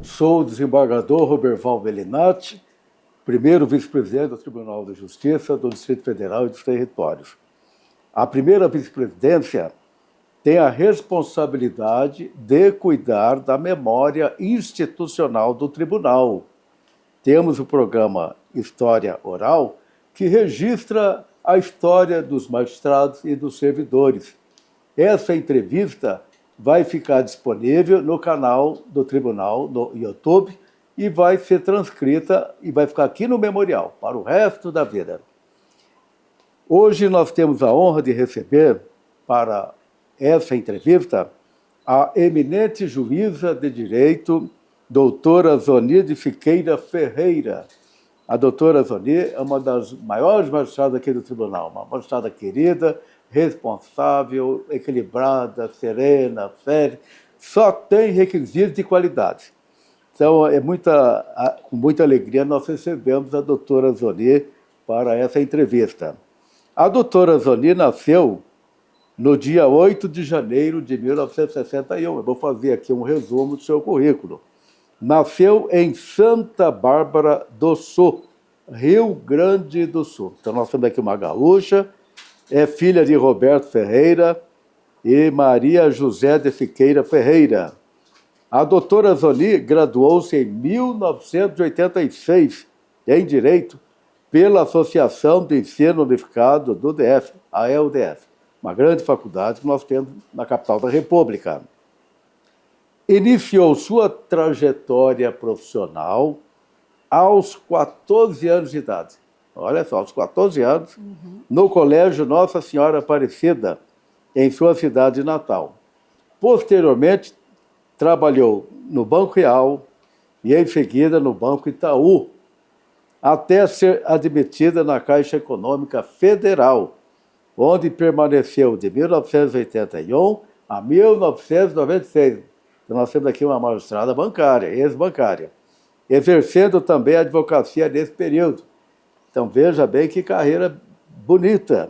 Sou o desembargador Roberval Bellinati, primeiro vice-presidente do Tribunal de Justiça do Distrito Federal e dos Territórios. A primeira vice-presidência tem a responsabilidade de cuidar da memória institucional do tribunal. Temos o programa História Oral, que registra a história dos magistrados e dos servidores. Essa entrevista vai ficar disponível no canal do tribunal, no YouTube, e vai ser transcrita e vai ficar aqui no memorial, para o resto da vida. Hoje nós temos a honra de receber, para essa entrevista, a eminente juíza de direito, doutora Zoni de Siqueira Ferreira. A doutora Zoni é uma das maiores magistradas aqui do tribunal, uma magistrada querida, responsável, equilibrada, serena, séria, só tem requisitos de qualidade. Então, com muita alegria, nós recebemos a doutora Zoni para essa entrevista. A doutora Zoni nasceu no dia 8 de janeiro de 1961. Eu vou fazer aqui um resumo do seu currículo. Nasceu em Santa Bárbara do Sul, Rio Grande do Sul. Então, nós temos aqui uma gaúcha, é filha de Roberto Ferreira e Maria José de Siqueira Ferreira. A doutora Zoni graduou-se em 1986 em Direito pela Associação de Ensino Unificado do DF, a EUDF, uma grande faculdade que nós temos na capital da República. Iniciou sua trajetória profissional aos 14 anos de idade. Olha só, aos 14 anos, no Colégio Nossa Senhora Aparecida, em sua cidade natal. Posteriormente, trabalhou no Banco Real e, em seguida, no Banco Itaú, até ser admitida na Caixa Econômica Federal, onde permaneceu de 1981 a 1996. Então, nós temos aqui uma magistrada bancária, ex-bancária, exercendo também a advocacia nesse período. Então, veja bem que carreira bonita.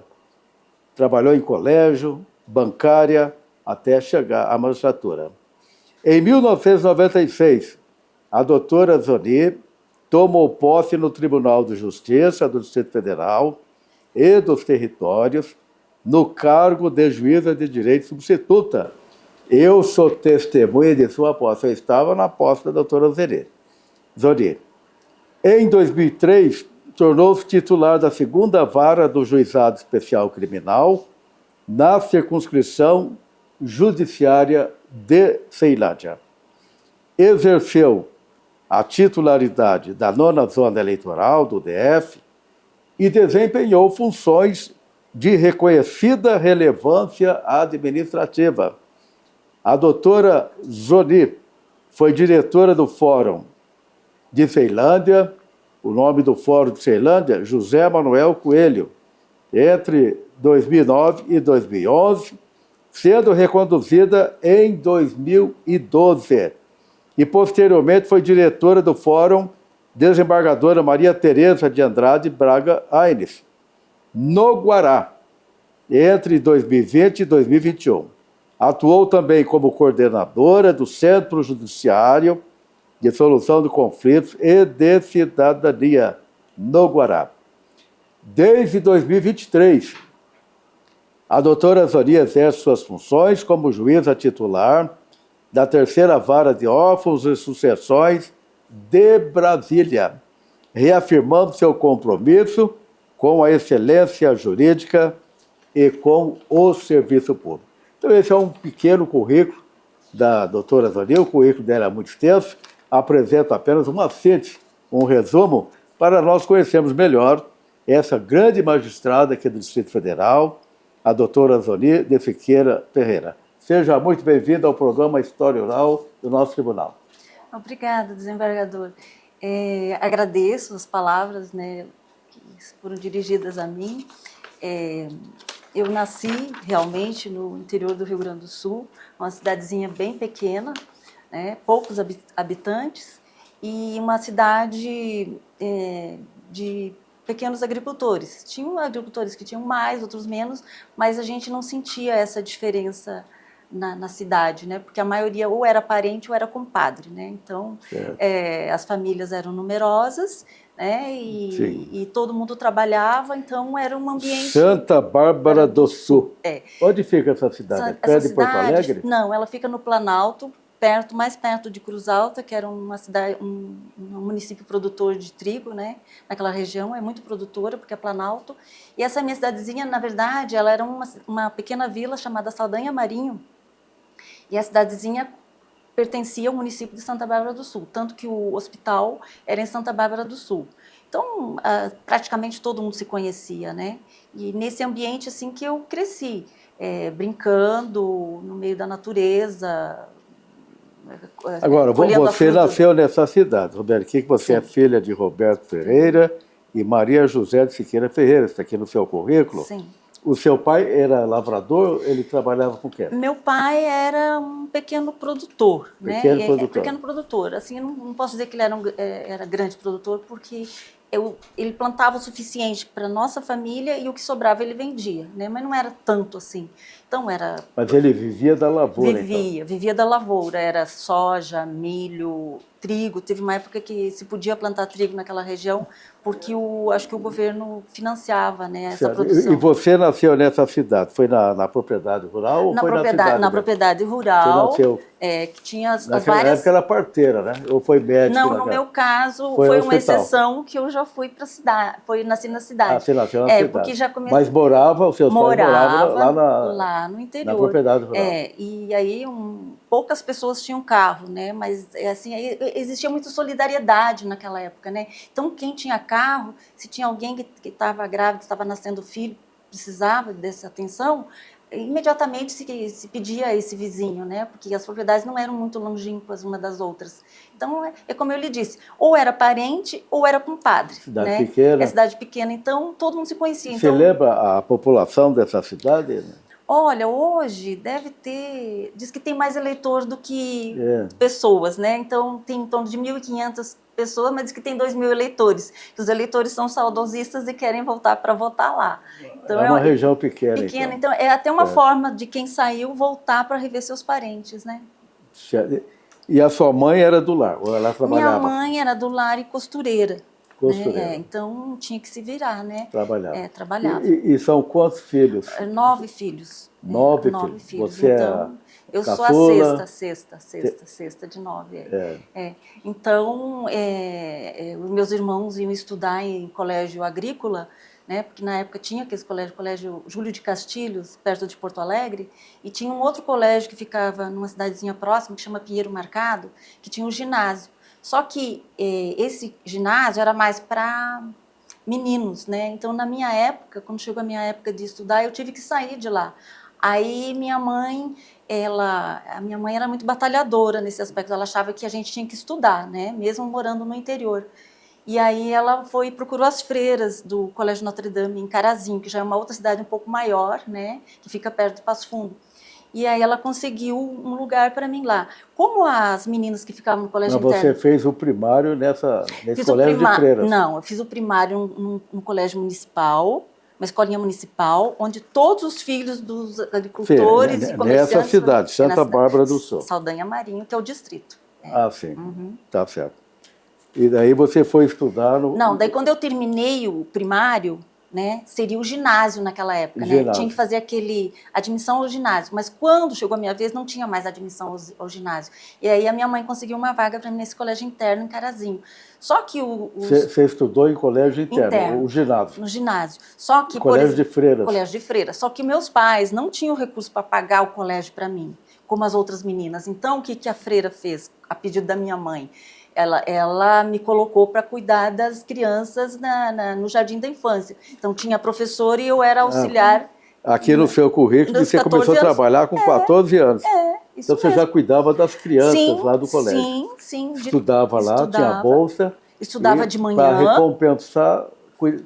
Trabalhou em colégio, bancária, até chegar à magistratura. Em 1996, a doutora Zoni tomou posse no Tribunal de Justiça do Distrito Federal e dos Territórios, no cargo de juíza de direito substituta. Eu sou testemunha de sua posse. Eu estava na posse da doutora Zoni. Em 2003, tornou-se titular da 2ª Vara do Juizado Especial Criminal na circunscrição judiciária de Ceilândia. Exerceu a titularidade da 9ª Zona Eleitoral do DF e desempenhou funções de reconhecida relevância administrativa. A doutora Zoni foi diretora do Fórum de Ceilândia, o nome do Fórum de Ceilândia, José Manuel Coelho, entre 2009 e 2011, sendo reconduzida em 2012. E, posteriormente, foi diretora do Fórum Desembargadora Maria Tereza de Andrade Braga Aines, no Guará, entre 2020 e 2021. Atuou também como coordenadora do Centro Judiciário de Solução de Conflitos e de Cidadania, no Guará. Desde 2023, a doutora Zoni exerce suas funções como juíza titular da 3ª Vara de Órfãos e Sucessões de Brasília, reafirmando seu compromisso com a excelência jurídica e com o serviço público. Então, esse é um pequeno currículo da doutora Zoni. O currículo dela é muito extenso, apresento apenas uma síntese, um resumo, para nós conhecermos melhor essa grande magistrada aqui do Distrito Federal, a doutora Zoni de Siqueira Ferreira. Seja muito bem-vinda ao programa História Oral do nosso tribunal. Obrigada, desembargador. Agradeço as palavras, né, que foram dirigidas a mim. Eu nasci realmente no interior do Rio Grande do Sul, uma cidadezinha bem pequena, né, poucos habitantes, e uma cidade de pequenos agricultores. Tinham agricultores que tinham mais, outros menos, mas a gente não sentia essa diferença na cidade, né? Porque a maioria ou era parente ou era compadre, né? Então, as famílias eram numerosas, né? E todo mundo trabalhava, então era um ambiente... Santa Bárbara do Sul. É. Onde fica essa cidade? Perto de Porto Alegre? Não, ela fica no Planalto, mais perto de Cruz Alta, que era uma cidade, um município produtor de trigo, né? Naquela região, é muito produtora, porque é Planalto. E essa minha cidadezinha, na verdade, ela era uma pequena vila chamada Saldanha Marinho, e a cidadezinha pertencia ao município de Santa Bárbara do Sul, tanto que o hospital era em Santa Bárbara do Sul. Então, praticamente todo mundo se conhecia, né? E nesse ambiente, assim, que eu cresci, brincando no meio da natureza. Agora, você nasceu nessa cidade, Roberto, que você é filha de Roberto Ferreira e Maria José de Siqueira Ferreira, está aqui no seu currículo. Sim. O seu pai era lavrador, ele trabalhava com o quê? Meu pai era um pequeno produtor, pequeno né? Produtor. Pequeno produtor. Assim, eu não posso dizer que ele era grande produtor, porque ele plantava o suficiente para nossa família e o que sobrava ele vendia, né? Mas não era tanto assim. Então era... Mas ele vivia da lavoura, Vivia da lavoura. Era soja, milho, trigo. Teve uma época que se podia plantar trigo naquela região, porque acho que o governo financiava, né, essa produção. E você nasceu nessa cidade? Foi na propriedade rural ou foi na cidade? Na propriedade rural. Você nasceu... que tinha as Naquela várias... época era parteira, né? Ou foi médico? Não, no meu caso foi uma exceção que eu já fui para a cidade, nasci na cidade. Você nasceu na cidade. Porque já comecei... Mas os seus pais moravam lá no interior. Na propriedade rural. E aí poucas pessoas tinham carro, né? Mas assim, existia muita solidariedade naquela época, né? Então quem tinha carro, se tinha alguém que estava grávida, estava nascendo filho, precisava dessa atenção, imediatamente se pedia a esse vizinho, né? Porque as propriedades não eram muito longínquas uma das outras. Então, é como eu lhe disse, ou era parente ou era compadre. Cidade né? pequena. É cidade pequena, então todo mundo se conhecia. Você lembra a população dessa cidade? Olha, hoje deve ter... Diz que tem mais eleitores do que pessoas, né? Então, tem em torno de 1.500 pessoas, mas diz que tem 2.000 eleitores. Os eleitores são saudosistas e querem voltar para votar lá. Então, é uma região pequena. Então é até uma forma de quem saiu voltar para rever seus parentes, né? E a sua mãe era do lar? Ou ela trabalhava? Minha mãe era do lar e costureira. Costureira. Né? Então tinha que se virar, né? Trabalhava. Trabalhava. E são quantos filhos? 9 filos. 9 filhos. Você então, eu caçula? sou a sexta de 9. Então, os meus irmãos iam estudar em colégio agrícola, né? Porque na época tinha aquele colégio Júlio de Castilhos, perto de Porto Alegre, e tinha um outro colégio que ficava numa cidadezinha próxima, que chama Pinheiro Marcado, que tinha um ginásio. Só que esse ginásio era mais para meninos, né? Então, na minha época, quando chegou a minha época de estudar, eu tive que sair de lá. Aí, minha mãe era muito batalhadora nesse aspecto. Ela achava que a gente tinha que estudar, né? Mesmo morando no interior. E aí, ela procurou as freiras do Colégio Notre Dame, em Carazinho, que já é uma outra cidade um pouco maior, né? Que fica perto de Passo Fundo. E aí ela conseguiu um lugar para mim lá. Como as meninas que ficavam no colégio interno... Você fez o primário nesse colégio de freiras? Não, eu fiz o primário num colégio municipal, uma escolinha municipal, onde todos os filhos dos agricultores e comerciantes... Nessa cidade, Santa Bárbara do Sul. Saldanha Marinho, que é o distrito. Sim. Tá certo. E daí você foi estudar Não, daí quando eu terminei o primário... Né? Seria o ginásio naquela época, né? Tinha que fazer admissão ao ginásio, mas quando chegou a minha vez não tinha mais admissão ao ginásio. E aí a minha mãe conseguiu uma vaga para mim nesse colégio interno em Carazinho. Só que Você estudou em colégio interno, o ginásio? No ginásio. Só que colégio de freiras. Colégio de freiras. Só que meus pais não tinham recurso para pagar o colégio para mim, como as outras meninas. Então o que a freira fez, a pedido da minha mãe? Ela me colocou para cuidar das crianças no jardim da infância. Então, tinha professora e eu era auxiliar. Aqui no seu currículo, você começou a trabalhar com 14 anos. Então, você já cuidava das crianças lá do colégio. Sim. Estudava lá, tinha bolsa. Estudava de manhã. Para recompensar,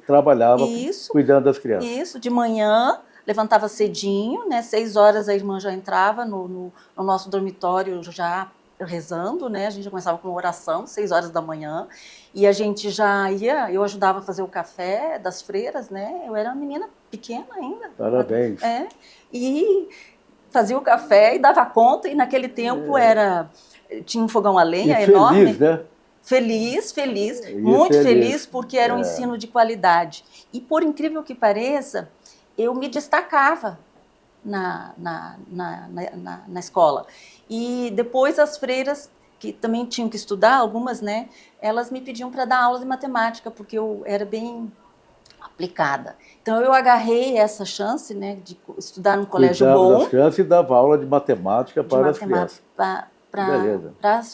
trabalhava cuidando das crianças. Isso, de manhã. Levantava cedinho, né? 6 horas a irmã já entrava no nosso dormitório, já rezando, né? A gente já começava com uma oração, 6 horas da manhã, e a gente já eu ajudava a fazer o café das freiras, né? Eu era uma menina pequena ainda. Parabéns. E fazia o café e dava conta, e naquele tempo tinha um fogão a lenha e enorme. Feliz, né? Feliz, muito feliz, porque era um É. ensino de qualidade. E, por incrível que pareça, eu me destacava na escola. E depois as freiras, que também tinham que estudar, algumas, né, elas me pediam para dar aula de matemática, porque eu era bem aplicada. Então, eu agarrei essa chance, né, de estudar num colégio Cuidava bom. das crianças e dava aula de matemática para as crianças. Beleza. Para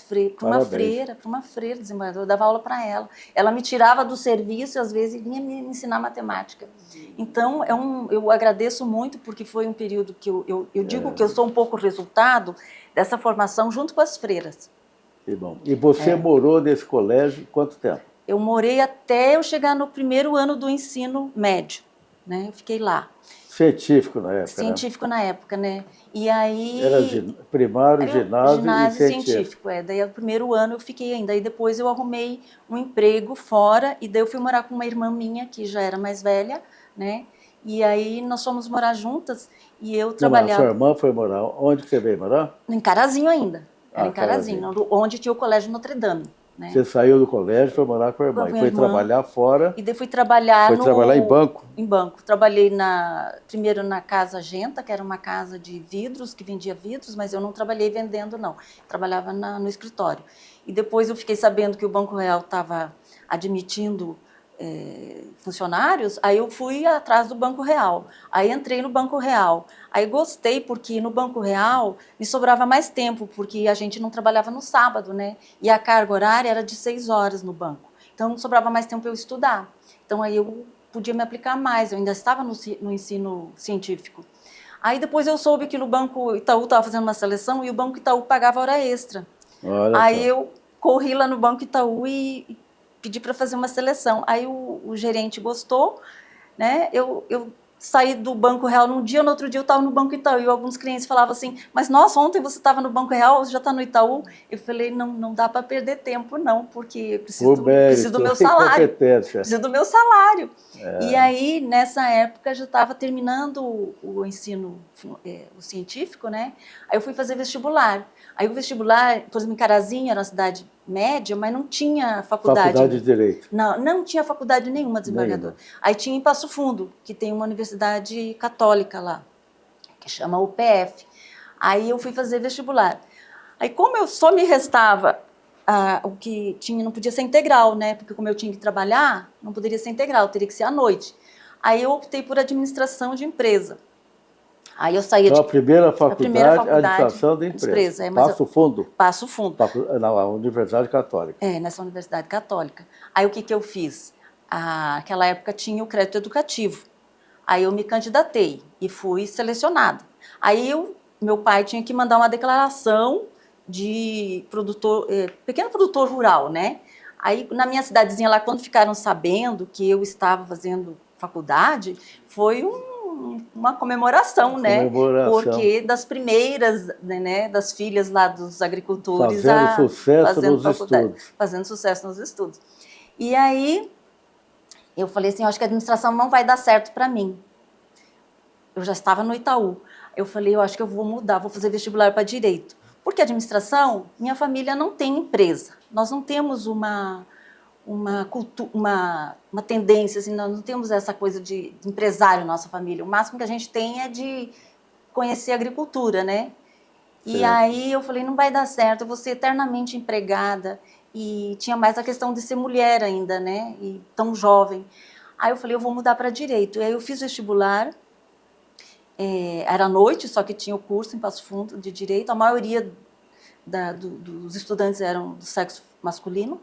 uma freira desembargadora, eu dava aula para ela. Ela me tirava do serviço e às vezes vinha me ensinar matemática. Então, eu agradeço muito, porque foi um período que eu digo que eu sou um pouco resultado dessa formação junto com as freiras. Que bom. E você morou nesse colégio quanto tempo? Eu morei até eu chegar no primeiro ano do ensino médio, né? Eu fiquei lá. Científico na época, Científico na época, né? E aí... Era primário, ginásio e científico. Daí, o primeiro ano eu fiquei ainda. Aí depois eu arrumei um emprego fora, e daí eu fui morar com uma irmã minha, que já era mais velha, né? E aí nós fomos morar juntas, e eu trabalhava... Sua irmã foi morar... Onde que você veio morar? Em Carazinho ainda. Era em Carazinho. Carazinho, onde tinha o Colégio Notre Dame. Né? Você saiu do colégio, foi morar com a irmã, e foi trabalhar fora. E daí fui trabalhar trabalhar em banco? Em banco. Trabalhei primeiro na Casa Genta, que era uma casa de vidros, que vendia vidros, mas eu não trabalhei vendendo, não. Trabalhava no escritório. E depois eu fiquei sabendo que o Banco Real estava admitindo funcionários, aí eu fui atrás do Banco Real. Aí entrei no Banco Real. Aí gostei, porque no Banco Real me sobrava mais tempo, porque a gente não trabalhava no sábado, né? E a carga horária era de 6 horas no banco. Então, sobrava mais tempo para eu estudar. Então, aí eu podia me aplicar mais. Eu ainda estava no ensino científico. Aí depois eu soube que no Banco Itaú estava fazendo uma seleção, e o Banco Itaú pagava hora extra. Aí eu corri lá no Banco Itaú e pedi para fazer uma seleção. Aí o gerente gostou, né? Eu saí do Banco Real num dia, no outro dia eu estava no Banco Itaú, e alguns clientes falavam assim, mas nossa, ontem você estava no Banco Real, você já está no Itaú? Eu falei, não dá para perder tempo não, porque eu preciso do meu salário. Preciso do meu salário. E aí, nessa época, já estava terminando o ensino o científico, né? Aí eu fui fazer vestibular. Aí o vestibular, por exemplo, em Carazinho, era uma cidade média, mas não tinha faculdade. Faculdade de Direito. Não tinha faculdade nenhuma, desembargador. Aí tinha em Passo Fundo, que tem uma universidade católica lá, que chama UPF. Aí eu fui fazer vestibular. Aí, como eu só me restava o que tinha, não podia ser integral, né? Porque como eu tinha que trabalhar, não poderia ser integral, teria que ser à noite. Aí eu optei por administração de empresa. Aí eu saía a primeira faculdade, administração de empresa. Passo Fundo? Passo Fundo. Na Universidade Católica. Nessa Universidade Católica. Aí o que eu fiz? Naquela época tinha o crédito educativo. Aí eu me candidatei e fui selecionada. Aí meu pai tinha que mandar uma declaração de pequeno produtor rural, né? Aí na minha cidadezinha lá, quando ficaram sabendo que eu estava fazendo faculdade, foi uma comemoração, né? Porque das primeiras, né, das filhas lá dos agricultores fazendo sucesso nos estudos. E aí eu falei assim, acho que a administração não vai dar certo para mim. Eu já estava no Itaú. Eu falei, eu acho que eu vou mudar, vou fazer vestibular para direito. Porque administração, minha família não tem empresa. Nós não temos uma tendência, assim, nós não temos essa coisa de empresário na nossa família. O máximo que a gente tem é de conhecer a agricultura, né? E aí eu falei, não vai dar certo, eu vou ser eternamente empregada. E tinha mais a questão de ser mulher ainda, né? E tão jovem. Aí eu falei, eu vou mudar para direito. E aí eu fiz vestibular, era à noite, só que tinha o curso em Passo Fundo de direito. A maioria dos estudantes eram do sexo masculino.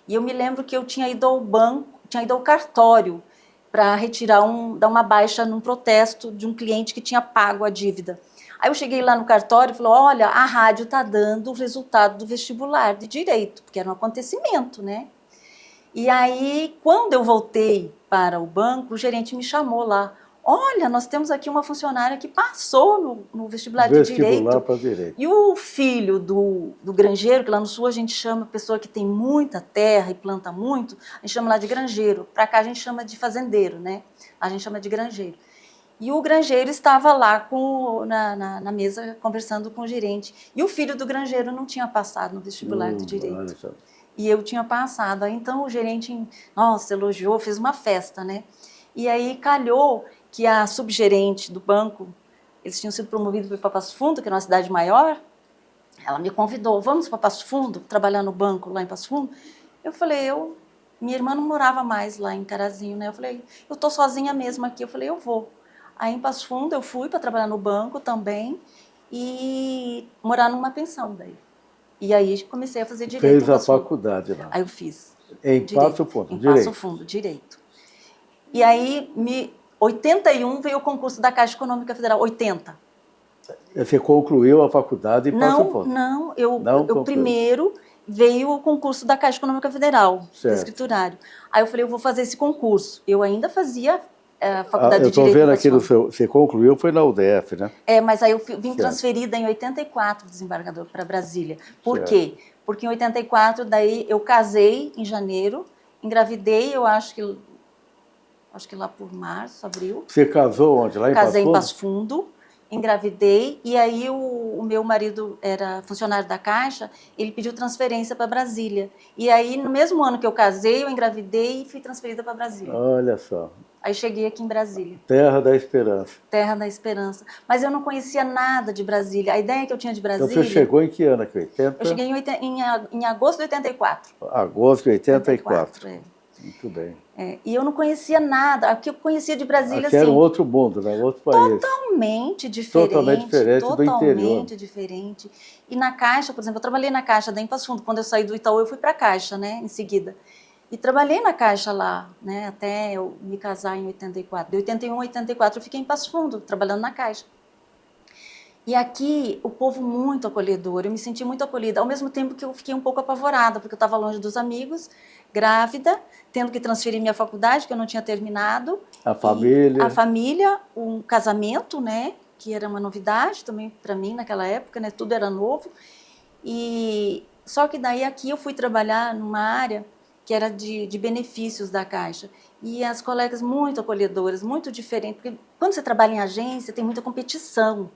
E eu me lembro que eu tinha ido ao banco, tinha ido ao cartório para dar uma baixa num protesto de um cliente que tinha pago a dívida. Aí eu cheguei lá no cartório e falei, olha, a rádio está dando o resultado do vestibular de direito, porque era um acontecimento, né? E aí, quando eu voltei para o banco, o gerente me chamou lá. Olha, nós temos aqui uma funcionária que passou no vestibular de direito. Para direito. E o filho do granjeiro, que lá no sul a gente chama pessoa que tem muita terra e planta muito, a gente chama lá de granjeiro. Para cá a gente chama de fazendeiro, né? A gente chama de granjeiro. E o granjeiro estava lá na mesa conversando com o gerente. E o filho do granjeiro não tinha passado no vestibular do direito. E eu tinha passado. Aí, então o gerente, nossa, elogiou, fez uma festa, né? E aí calhou que a subgerente do banco, eles tinham sido promovidos para Passo Fundo, que é uma cidade maior. Ela me convidou, vamos para Passo Fundo, trabalhar no banco lá em Passo Fundo? Eu falei, minha irmã não morava mais lá em Carazinho, né? Eu falei, eu tô sozinha mesmo aqui. Eu falei, eu vou. Aí em Passo Fundo eu fui para trabalhar no banco também e morar numa pensão daí. E aí comecei a fazer direito. Fez a faculdade lá? Aí eu fiz. Em Passo Fundo, direito. Em Passo Fundo, direito. E aí, 81 veio o concurso da Caixa Econômica Federal, 80. Você concluiu a faculdade em Passo Fundo? Não, eu primeiro veio o concurso da Caixa Econômica Federal, de escriturário. Aí eu falei, eu vou fazer esse concurso. Eu ainda fazia a faculdade de Direito. Eu estou vendo aqui, você concluiu, foi na UDF, né? Mas aí eu vim transferida em 84, desembargador, para Brasília. Por quê? Porque em 84, daí eu casei em janeiro, engravidei, eu acho que lá por março, abril. Você casou onde? Lá em Passo Fundo? Casei em Passo Fundo. Engravidei, e aí o meu marido era funcionário da Caixa, ele pediu transferência para Brasília. E aí, no mesmo ano que eu casei, eu engravidei e fui transferida para Brasília. Olha só. Aí cheguei aqui em Brasília. Terra da Esperança. Terra da Esperança. Mas eu não conhecia nada de Brasília. A ideia que eu tinha de Brasília... Então você chegou em que ano aqui? 80? Eu cheguei em agosto de 84. Agosto de 84. Muito bem. E eu não conhecia nada. O que eu conhecia de Brasília, aqui era um outro mundo, né? Outro país. Totalmente diferente. Totalmente diferente do interior. Totalmente diferente. E na Caixa, por exemplo, eu trabalhei na Caixa da Passo Fundo. Quando eu saí do Itaú, eu fui para a Caixa, né? Em seguida. E trabalhei na Caixa lá, né? Até eu me casar em 84. De 81 a 84 eu fiquei em Passo Fundo, trabalhando na Caixa. E aqui, o povo muito acolhedor, eu me senti muito acolhida, ao mesmo tempo que eu fiquei um pouco apavorada, porque eu estava longe dos amigos, grávida, tendo que transferir minha faculdade, que eu não tinha terminado. A família. A família, um casamento, né, que era uma novidade também para mim naquela época, né, tudo era novo. E só que daí aqui eu fui trabalhar numa área que era de benefícios da Caixa. E as colegas muito acolhedoras, muito diferentes, porque quando você trabalha em agência, tem muita competição.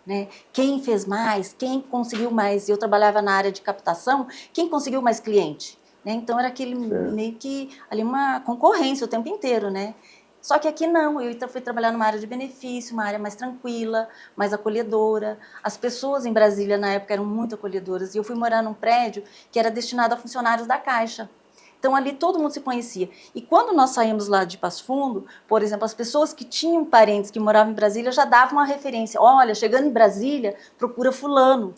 Né? Quem fez mais, quem conseguiu mais. Eu trabalhava na área de captação, quem conseguiu mais cliente. Né? Então era aquele meio que ali uma concorrência o tempo inteiro. Né? Só que aqui não, eu fui trabalhar numa área de benefício, uma área mais tranquila, mais acolhedora. As pessoas em Brasília na época eram muito acolhedoras e eu fui morar num prédio que era destinado a funcionários da Caixa. Então, ali todo mundo se conhecia. E quando nós saímos lá de Passo Fundo, por exemplo, as pessoas que tinham parentes que moravam em Brasília já davam uma referência. Olha, chegando em Brasília, procura fulano,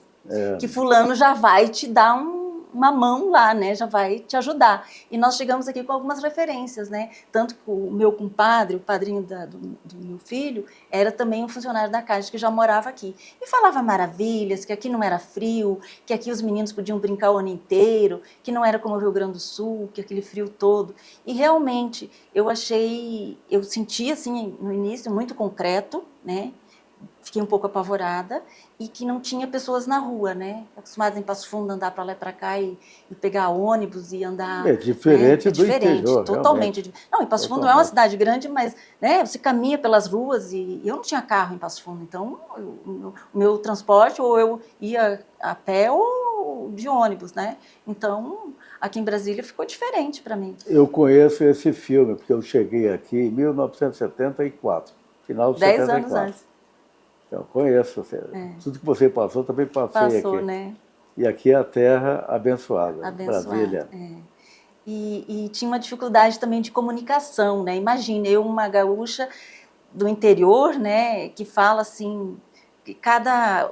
que fulano já vai te dar uma mão lá, né? Já vai te ajudar. E nós chegamos aqui com algumas referências, né? Tanto que o meu compadre, o padrinho do meu filho, era também um funcionário da Caixa que já morava aqui. E falava maravilhas, que aqui não era frio, que aqui os meninos podiam brincar o ano inteiro, que não era como o Rio Grande do Sul, que aquele frio todo. E realmente, eu senti assim, no início, muito concreto, né? Fiquei um pouco apavorada e que não tinha pessoas na rua, né? Acostumada em Passo Fundo andar para lá e para cá e pegar ônibus e andar... É diferente do interior, totalmente. Realmente. Não, em Passo Fundo é uma cidade grande, mas né, você caminha pelas ruas e eu não tinha carro em Passo Fundo, então o meu transporte ou eu ia a pé ou de ônibus, né? Então, aqui em Brasília ficou diferente para mim. Eu conheço esse filme, porque eu cheguei aqui em 1974, final de 74. 10 anos antes. Então, conheço. Tudo que você passou, também passei aqui. Passou, né? E aqui é a terra abençoada, Brasília. E tinha uma dificuldade também de comunicação, né? Imagina, eu, uma gaúcha do interior, né, que fala assim, que cada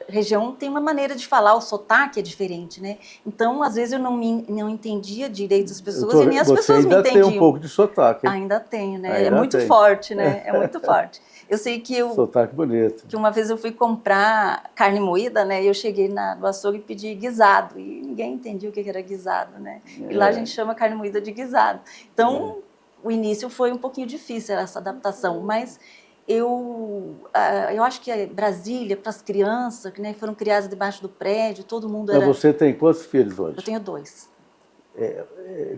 região tem uma maneira de falar, o sotaque é diferente, né? Então, às vezes eu não entendia direito as pessoas e as pessoas me entendiam. Você ainda tem um pouco de sotaque. Ainda tenho, né? É muito forte, né? É muito forte. Eu sei que sotaque bonito. Que uma vez eu fui comprar carne moída, né? E eu cheguei no açougue e pedi guisado. E ninguém entendia o que era guisado, né? E lá a gente chama carne moída de guisado. Então, o início foi um pouquinho difícil, essa adaptação. Mas eu acho que Brasília, para as crianças, que né, foram criadas debaixo do prédio, todo mundo era... Mas você tem quantos filhos hoje? Eu tenho 2.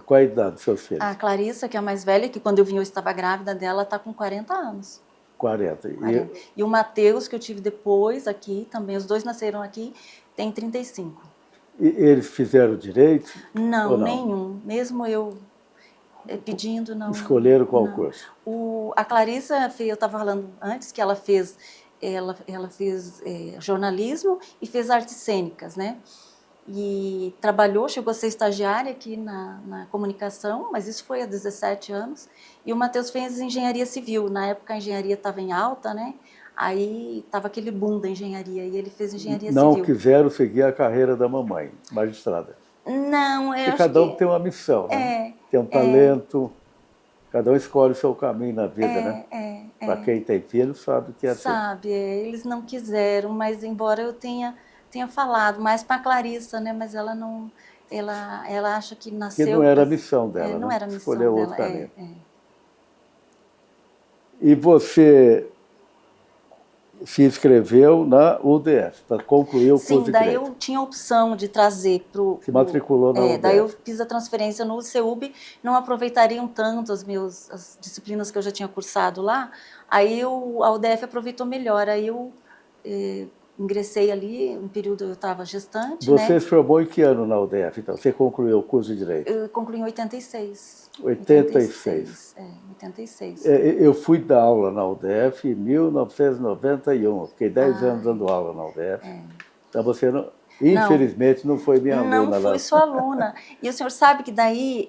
Qual a idade dos seus filhos? A Clarissa, que é a mais velha, que quando eu vim eu estava grávida dela, está com 40 anos. 40. 40. E o Matheus, que eu tive depois aqui, também, os dois nasceram aqui, tem 35. E eles fizeram direito? Não, Ou não? nenhum. Mesmo eu pedindo, não. Escolheram qual não. curso? A Clarissa, eu estava falando antes que ela fez jornalismo e fez artes cênicas, né? E trabalhou, chegou a ser estagiária aqui na comunicação, mas isso foi há 17 anos. E o Matheus fez engenharia civil. Na época a engenharia estava em alta, né? Aí estava aquele boom da engenharia e ele fez engenharia Não civil. quiseram seguir a carreira da mamãe, magistrada. Não, eu Porque acho cada um que tem uma missão, né? Tem um talento, cada um escolhe o seu caminho na vida, né? Para quem tem filho sabe o que é assim. Sabe, eles não quiseram, mas embora eu tenha falado mais para a Clarissa, né? Mas ela não, ela acha que nasceu. Que não era a missão dela, não né? era a missão Escolheu dela. outro caminho. E você se inscreveu na UDF para concluir o curso de daí Direito. eu tinha a opção de trazer para o... Se matriculou na UDF. Daí eu fiz a transferência no UCEUB, não aproveitariam tanto as disciplinas que eu já tinha cursado lá, aí a UDF aproveitou melhor, aí eu ingressei ali, um período eu estava gestante. Você se formou em que ano na UDF, então? Você concluiu o curso de Direito? Eu concluí em 86. 86. 86. Eu fui dar aula na UDF em 1991. Fiquei 10 anos dando aula na UDF. Então você, infelizmente, não foi minha aluna lá. Não fui sua aluna. E o senhor sabe que daí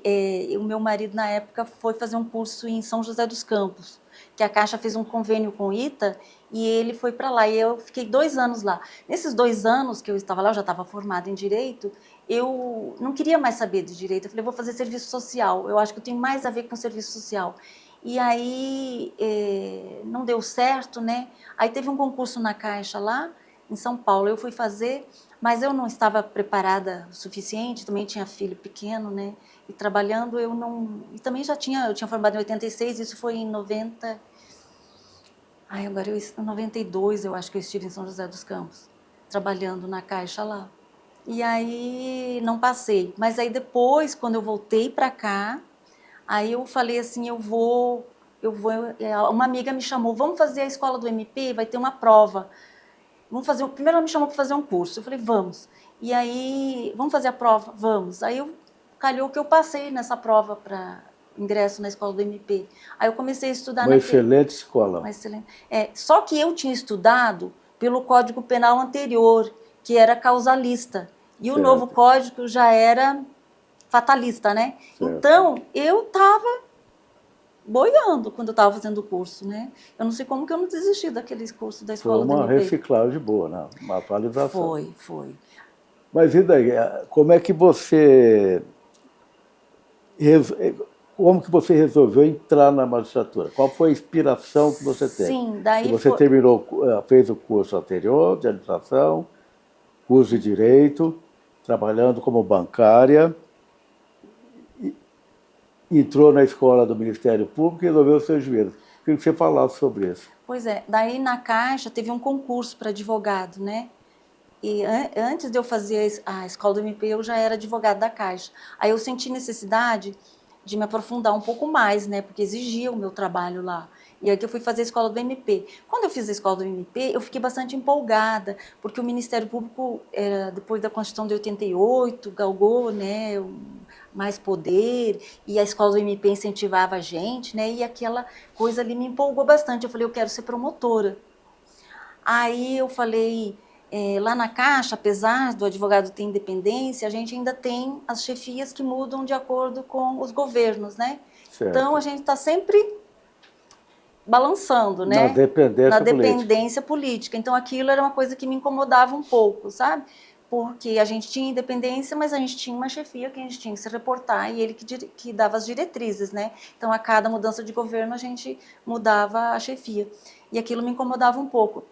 o meu marido, na época, foi fazer um curso em São José dos Campos, que a Caixa fez um convênio com o ITA, e ele foi para lá. E eu fiquei 2 anos lá. Nesses 2 anos que eu estava lá, eu já estava formada em Direito, eu não queria mais saber de Direito. Eu falei, vou fazer serviço social. Eu acho que eu tenho mais a ver com serviço social. E aí não deu certo, né? Aí teve um concurso na Caixa lá, em São Paulo. Eu fui fazer, mas eu não estava preparada o suficiente, também tinha filho pequeno, né? E trabalhando eu não... E também eu tinha formado em 86, isso foi em 90... agora em 92 eu acho que eu estive em São José dos Campos, trabalhando na Caixa lá. E aí não passei. Mas aí depois, quando eu voltei para cá, aí eu falei assim, uma amiga me chamou, vamos fazer a escola do MP, vai ter uma prova. Primeiro ela me chamou para fazer um curso, eu falei, vamos. E aí, vamos fazer a prova? Vamos. Aí calhou que eu passei nessa prova para ingresso na escola do MP. Aí eu comecei a estudar Uma excelente escola. Uma excelente. Só que eu tinha estudado pelo Código Penal anterior, que era causalista. E o novo código já era fatalista, né? Certo. Então, eu estava boiando quando eu estava fazendo o curso, né? Eu não sei como que eu não desisti daqueles cursos da escola do MP. Foi uma reciclagem boa, né? Uma atualização. Foi. Mas e daí? Como é que você resolveu entrar na magistratura? Qual foi a inspiração que você teve? Sim, daí que você terminou, fez o curso anterior de administração, curso de direito, trabalhando como bancária, entrou na escola do Ministério Público e resolveu ser juíza. Queria que você falasse sobre isso. Pois é, daí na Caixa teve um concurso para advogado, né? E antes de eu fazer a escola do MP, eu já era advogada da Caixa. Aí eu senti necessidade de me aprofundar um pouco mais, né? Porque exigia o meu trabalho lá. E aí que eu fui fazer a escola do MP. Quando eu fiz a escola do MP, eu fiquei bastante empolgada, porque o Ministério Público, depois da Constituição de 88, galgou, né, mais poder, e a escola do MP incentivava a gente, né? E aquela coisa ali me empolgou bastante. Eu falei, eu quero ser promotora. Aí eu falei... lá na Caixa, apesar do advogado ter independência, a gente ainda tem as chefias que mudam de acordo com os governos, né? Certo. Então, a gente está sempre balançando, né? Na dependência política. Então, aquilo era uma coisa que me incomodava um pouco, sabe? Porque a gente tinha independência, mas a gente tinha uma chefia que a gente tinha que se reportar e ele que dava as diretrizes, né? Então, a cada mudança de governo, a gente mudava a chefia. E aquilo me incomodava um pouco.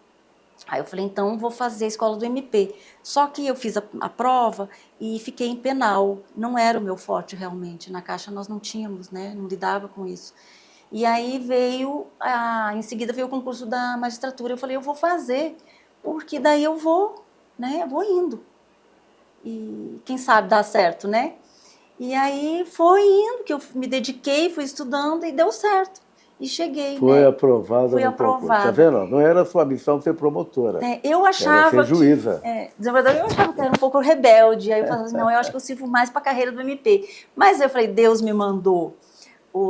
Aí eu falei, então vou fazer a escola do MP. Só que eu fiz a prova e fiquei em penal. Não era o meu forte realmente. Na Caixa nós não tínhamos, né? Não lidava com isso. E aí em seguida veio o concurso da magistratura. Eu falei, eu vou fazer, porque daí eu vou, né? Eu vou indo. E quem sabe dá certo, né? E aí foi indo, que eu me dediquei, fui estudando e deu certo. e cheguei, Foi né? aprovada Fui no concurso. Tá aprovada. vendo? Não era sua missão ser promotora. Eu Era achava ser juíza. desembargadora, eu achava que era um pouco rebelde. Aí eu falava assim, não, eu acho que eu sirvo mais para a carreira do MP. Mas eu falei, Deus me mandou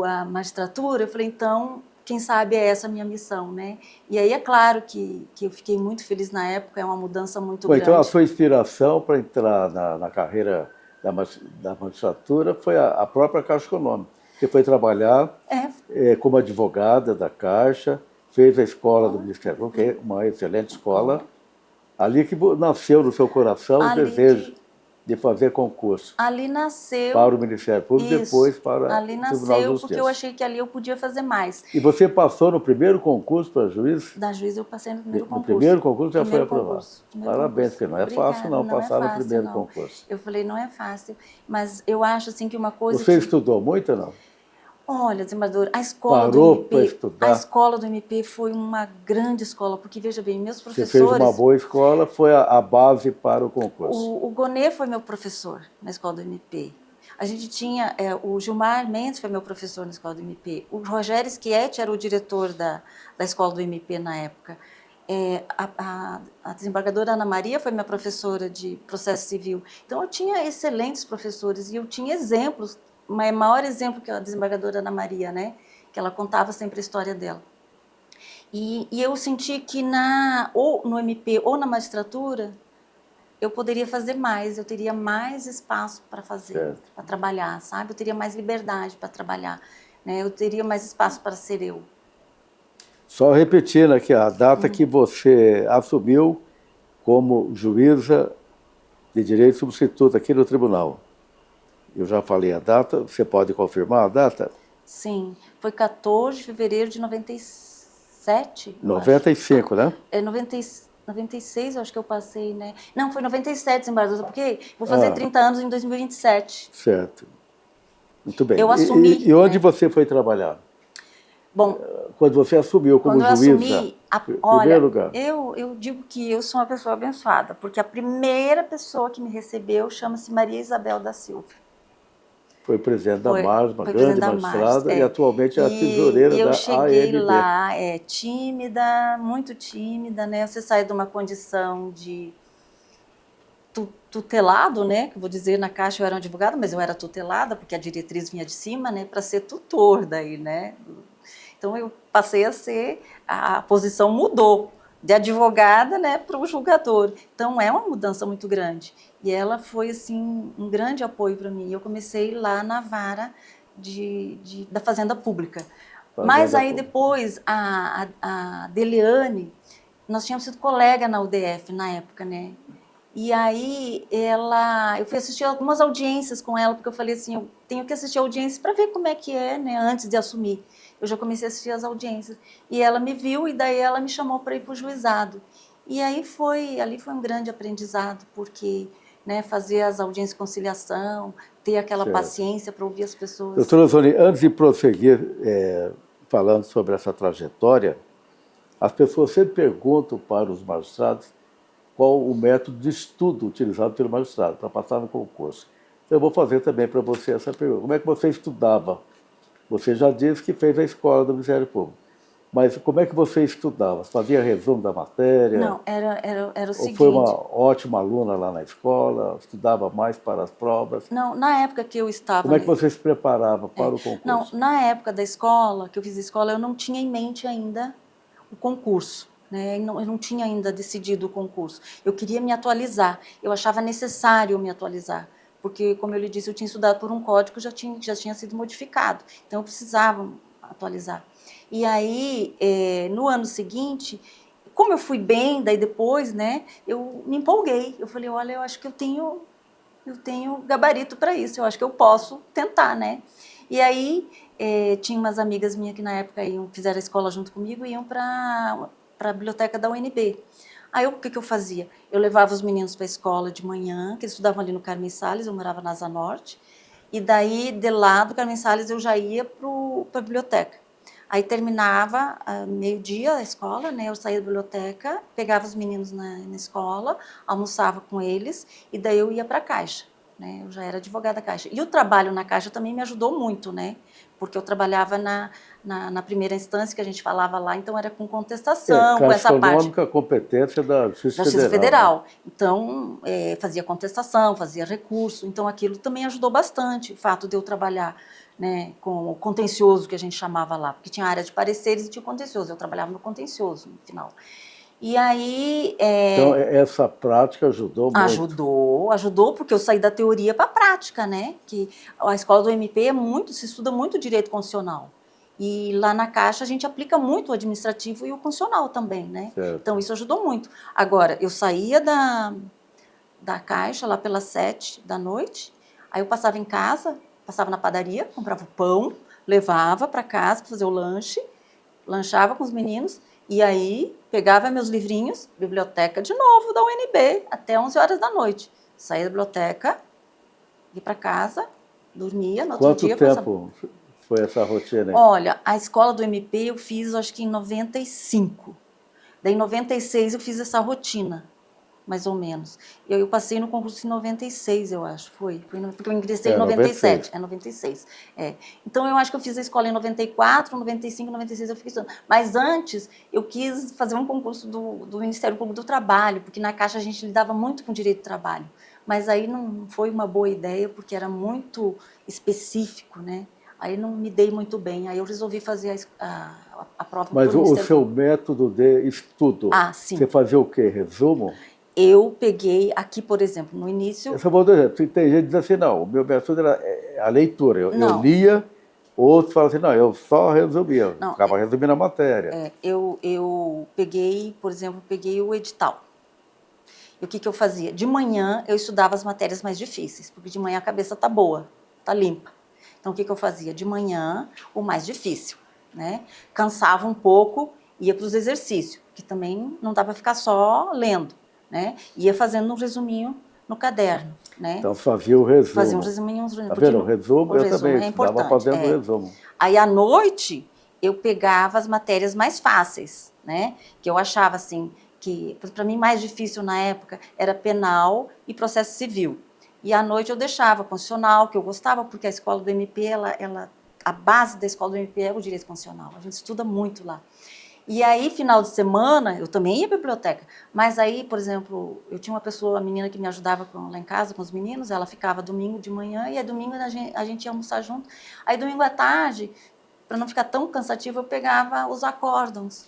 a magistratura. Eu falei, então, quem sabe é essa a minha missão, né? E aí é claro que eu fiquei muito feliz na época, é uma mudança muito Bom, então a grande. sua inspiração para entrar na carreira da magistratura foi a própria Caixa Econômica. Você foi trabalhar como advogada da Caixa, fez a escola do Ministério Público, que é uma excelente escola. Ali que nasceu no seu coração o desejo de fazer concurso Ali nasceu. para o Ministério Público e depois para ali o Tribunal de nasceu Justiça. porque eu achei que ali eu podia fazer mais. E você passou no primeiro concurso para juiz? Da juiz eu passei no primeiro concurso. No primeiro concurso já foi aprovado. Parabéns, porque não é fácil não passar no primeiro concurso. Eu falei, não é fácil, mas eu acho assim que uma coisa Você estudou muito ou não? Olha, desembargador, a escola Parou do MP, para estudar? a escola do MP foi uma grande escola, porque veja bem, meus professores... Você fez uma boa escola, foi a base para o concurso. O Gonê foi meu professor na escola do MP. A gente tinha, o Gilmar Mendes foi meu professor na escola do MP. O Rogério Schietti era o diretor da escola do MP na época. A desembargadora Ana Maria foi minha professora de processo civil. Então, eu tinha excelentes professores e eu tinha exemplos. O maior exemplo que a desembargadora Ana Maria, né? Que ela contava sempre a história dela. E eu senti que ou no MP ou na magistratura, eu poderia fazer mais, eu teria mais espaço para fazer, para trabalhar, sabe? Eu teria mais liberdade para trabalhar, né? Eu teria mais espaço para ser eu. Só repetindo aqui a data que você assumiu como juíza de direito substituto aqui no tribunal. Eu já falei a data, você pode confirmar a data? Sim, foi 14 de fevereiro de 97. 95, né? 96, eu acho que eu passei, né? Não, foi 97, desembargador, porque vou fazer 30 anos em 2027. Certo. Muito bem. Eu assumi. E onde você foi trabalhar? Bom, quando você assumiu como juíza, assumi, primeiro lugar? Eu digo que eu sou uma pessoa abençoada, porque a primeira pessoa que me recebeu chama-se Maria Isabel da Silva. Foi presidente da MARS, uma grande magistrada, e atualmente é a tesoureira da ANB. Eu cheguei lá, tímida, muito tímida, né? Você sai de uma condição de tutelado, né? Que eu vou dizer, na Caixa eu era advogada, mas eu era tutelada, porque a diretriz vinha de cima, né? Para ser tutor daí, né? Então eu passei a ser, a posição mudou de advogada, né, para o julgador. Então é uma mudança muito grande. E ela foi assim um grande apoio para mim. Eu comecei lá na vara da Fazenda Pública. Mas aí depois a Deliane, nós tínhamos sido colega na UDF na época, né? E aí eu fui assistir algumas audiências com ela, porque eu falei assim, eu tenho que assistir audiências para ver como é que é, né, antes de assumir. Eu já comecei a assistir as audiências. E ela me viu e daí ela me chamou para ir para o juizado. E aí ali foi um grande aprendizado, porque, né, fazer as audiências de conciliação, ter aquela paciência para ouvir as pessoas. Doutora Zoni, antes de prosseguir falando sobre essa trajetória, as pessoas sempre perguntam para os magistrados qual o método de estudo utilizado pelo magistrado para passar no concurso. Eu vou fazer também para você essa pergunta. Como é que você estudava? Você já disse que fez a escola do Ministério Público. Mas como é que você estudava? Você fazia resumo da matéria? Não, era o seguinte... Ou foi uma ótima aluna lá na escola? Estudava mais para as provas? Não, na época que eu estava... Como é que você se preparava para o concurso? Não, na época da escola, que eu fiz a escola, eu não tinha em mente ainda o concurso. Né? Eu não tinha ainda decidido o concurso. Eu queria me atualizar. Eu achava necessário me atualizar. Porque, como eu lhe disse, eu tinha estudado por um código que já tinha sido modificado. Então, eu precisava atualizar. E aí, no ano seguinte, como eu fui bem, daí depois, né, eu me empolguei. Eu falei, olha, eu acho que eu tenho gabarito para isso, eu acho que eu posso tentar, né? E aí, tinha umas amigas minhas que na época fizeram a escola junto comigo e iam para a biblioteca da UNB. Aí, o que eu fazia? Eu levava os meninos para a escola de manhã, que eles estudavam ali no Carmen Salles, eu morava na Asa Norte, e daí, de lá do Carmen Salles, eu já ia para a biblioteca. Aí terminava meio-dia a escola, né? Eu saía da biblioteca, pegava os meninos na escola, almoçava com eles, e daí eu ia para a Caixa. Né? Eu já era advogada da Caixa. E o trabalho na Caixa também me ajudou muito, né? porque eu trabalhava na primeira instância, que a gente falava lá, então era com contestação, com essa parte. Econômica, competência da Justiça Da Justiça Federal. Federal. Então, fazia contestação, fazia recurso, então aquilo também ajudou bastante, o fato de eu trabalhar, né, com o contencioso, que a gente chamava lá, porque tinha área de pareceres e tinha o contencioso, eu trabalhava no contencioso, no final. E aí... Então, essa prática ajudou muito. Ajudou, porque eu saí da teoria para a prática, né? Que a escola do MP se estuda muito direito constitucional. E lá na Caixa a gente aplica muito o administrativo e o constitucional também, né? Certo. Então isso ajudou muito. Agora, eu saía da Caixa lá pelas 7 da noite, aí eu passava em casa, passava na padaria, comprava o pão, levava para casa para fazer o lanche, lanchava com os meninos, e aí pegava meus livrinhos, biblioteca de novo da UNB, até 11 horas da noite. Saía da biblioteca, ia para casa, dormia, no outro dia... Quanto tempo foi essa rotina aí? Olha, a escola do MP eu fiz, acho que em 95. Daí em 96 eu fiz essa rotina, mais ou menos. Eu passei no concurso em 96, eu acho, porque eu ingressei em 97. 96. Então, eu acho que eu fiz a escola em 94, 95, 96 eu fiquei estudando. Mas antes, eu quis fazer um concurso do Ministério Público do Trabalho, porque na Caixa a gente lidava muito com direito do trabalho. Mas aí não foi uma boa ideia, porque era muito específico, né? Aí não me dei muito bem, aí eu resolvi fazer a prova. Mas o seu método de estudo, sim. Você fazia o quê? Resumo? Eu peguei aqui, por exemplo, no início... Esse é um bom exemplo. Tem gente que diz assim, não, o meu método era a leitura. Eu lia, outros falam assim, não, eu só resumia, ficava resumindo a matéria. Eu peguei, por exemplo, o edital. E o que eu fazia? De manhã eu estudava as matérias mais difíceis, porque de manhã a cabeça tá boa, tá limpa. Então, o que eu fazia? De manhã, o mais difícil, né? Cansava um pouco, ia para os exercícios, que também não dá para ficar só lendo, né? Ia fazendo um resuminho no caderno, né? Então, fazia o resumo. Fazia um resuminho. Tá vendo? O resumo eu também estava fazendo o resumo. Aí, à noite, eu pegava as matérias mais fáceis, né? Que eu achava, assim, que, para mim, mais difícil na época era penal e processo civil. E à noite eu deixava constitucional, que eu gostava, porque a escola do MP, a base da escola do MP é o direito constitucional. A gente estuda muito lá. E aí, final de semana, eu também ia à biblioteca. Mas aí, por exemplo, eu tinha uma menina que me ajudava lá em casa com os meninos, ela ficava domingo de manhã, e aí domingo a gente ia almoçar junto. Aí domingo à tarde, para não ficar tão cansativo, eu pegava os acórdãos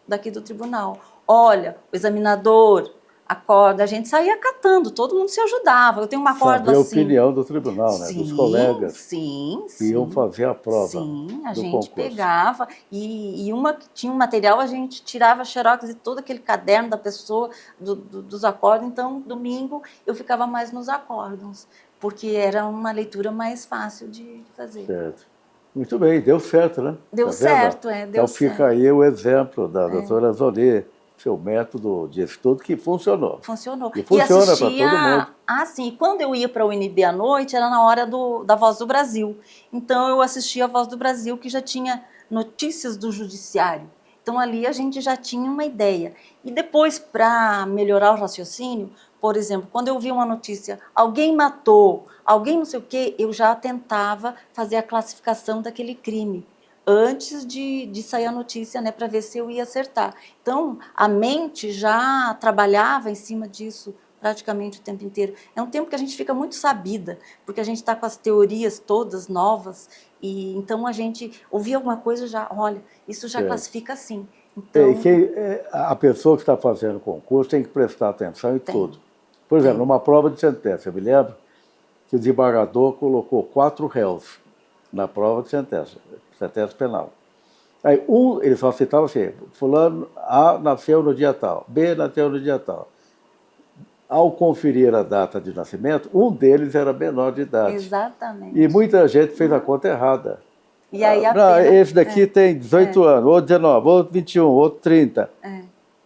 daqui do tribunal. Olha, o examinador... acorda, a gente saía catando, todo mundo se ajudava. Eu tenho uma acórdão assim. Saber a opinião do tribunal, né? Dos colegas. Sim. Que iam fazer a prova. Sim, a do gente concurso. pegava e uma que tinha um material, a gente tirava xerox de todo aquele caderno da pessoa, dos acórdãos. Então, domingo, eu ficava mais nos acórdãos, porque era uma leitura mais fácil de fazer. Certo. Muito bem, deu certo, né? Deu certo, deu então, certo. Fica aí o exemplo da doutora Zoni, seu método de estudo que funcionou. Funcionou. E funciona para todo mundo. Sim. Quando eu ia para a UNB à noite, era na hora da Voz do Brasil. Então, eu assistia a Voz do Brasil, que já tinha notícias do judiciário. Então, ali a gente já tinha uma ideia. E depois, para melhorar o raciocínio, por exemplo, quando eu vi uma notícia, alguém matou, alguém não sei o quê, eu já tentava fazer a classificação daquele crime antes de sair a notícia, né, para ver se eu ia acertar. Então, a mente já trabalhava em cima disso praticamente o tempo inteiro. É um tempo que a gente fica muito sabida, porque a gente está com as teorias todas novas, e então a gente ouvia alguma coisa já, olha, isso já classifica assim. Então, a pessoa que está fazendo o concurso tem que prestar atenção em tudo. Por exemplo, numa prova de sentença, eu me lembro que o desembargador colocou 4 réus na prova de sentença penal. Aí ele só citava assim, fulano A nasceu no dia tal, B nasceu no dia tal. Ao conferir a data de nascimento, um deles era menor de idade. Exatamente. E muita gente fez a conta errada. E aí a pena... Esse daqui tem 18 anos, outro 19, outro 21, outro 30.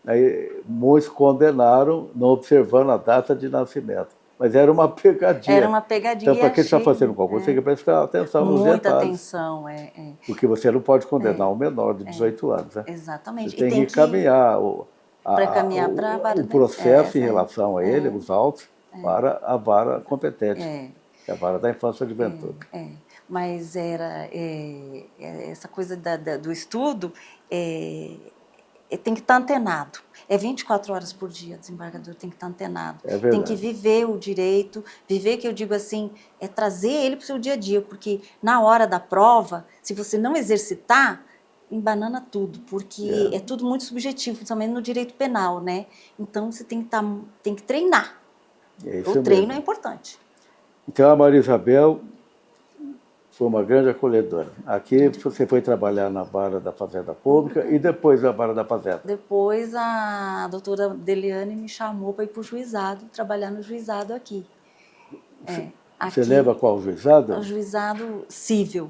Aí muitos condenaram não observando a data de nascimento. Mas era uma pegadinha. Era uma pegadinha. Então, para quem está fazendo concurso, tem que prestar atenção nos detalhes. Muita atenção, Porque você não pode condenar um menor de 18 anos. Né? Exatamente. Você tem que encaminhar o processo em relação a ele, os autos, para a vara competente, que é a vara da infância e juventude. mas era essa coisa do estudo, tem que estar antenado. É 24 horas por dia, desembargador, tem que estar antenado. É verdade. Tem que viver o direito, viver, que eu digo assim, é trazer ele para o seu dia a dia, porque na hora da prova, se você não exercitar, embanana tudo, porque é tudo muito subjetivo, principalmente no direito penal, né? Então, você tem que treinar. Isso O treino mesmo. é importante. Então, a Maria Isabel foi uma grande acolhedora. Aqui você foi trabalhar na vara da Fazenda Pública e depois na vara da Fazenda. Depois a doutora Deliane me chamou para ir para o juizado, trabalhar no juizado aqui. Você lembra qual juizado? O juizado civil.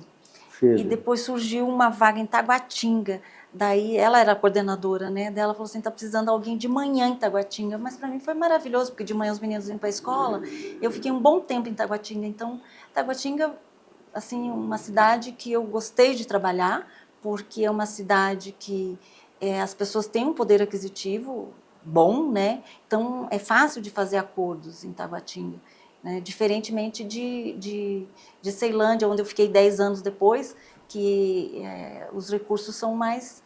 Civil. E depois surgiu uma vaga em Taguatinga. Daí ela era a coordenadora, né? Daí ela falou assim, tá precisando de alguém de manhã em Taguatinga. Mas para mim foi maravilhoso, porque de manhã os meninos iam para a escola. Eu fiquei um bom tempo em Taguatinga. Então, Taguatinga, assim, uma cidade que eu gostei de trabalhar, porque é uma cidade que as pessoas têm um poder aquisitivo bom, né? Então, é fácil de fazer acordos em Taguatinga. Né? Diferentemente de Ceilândia, onde eu fiquei 10 anos depois, que os recursos são mais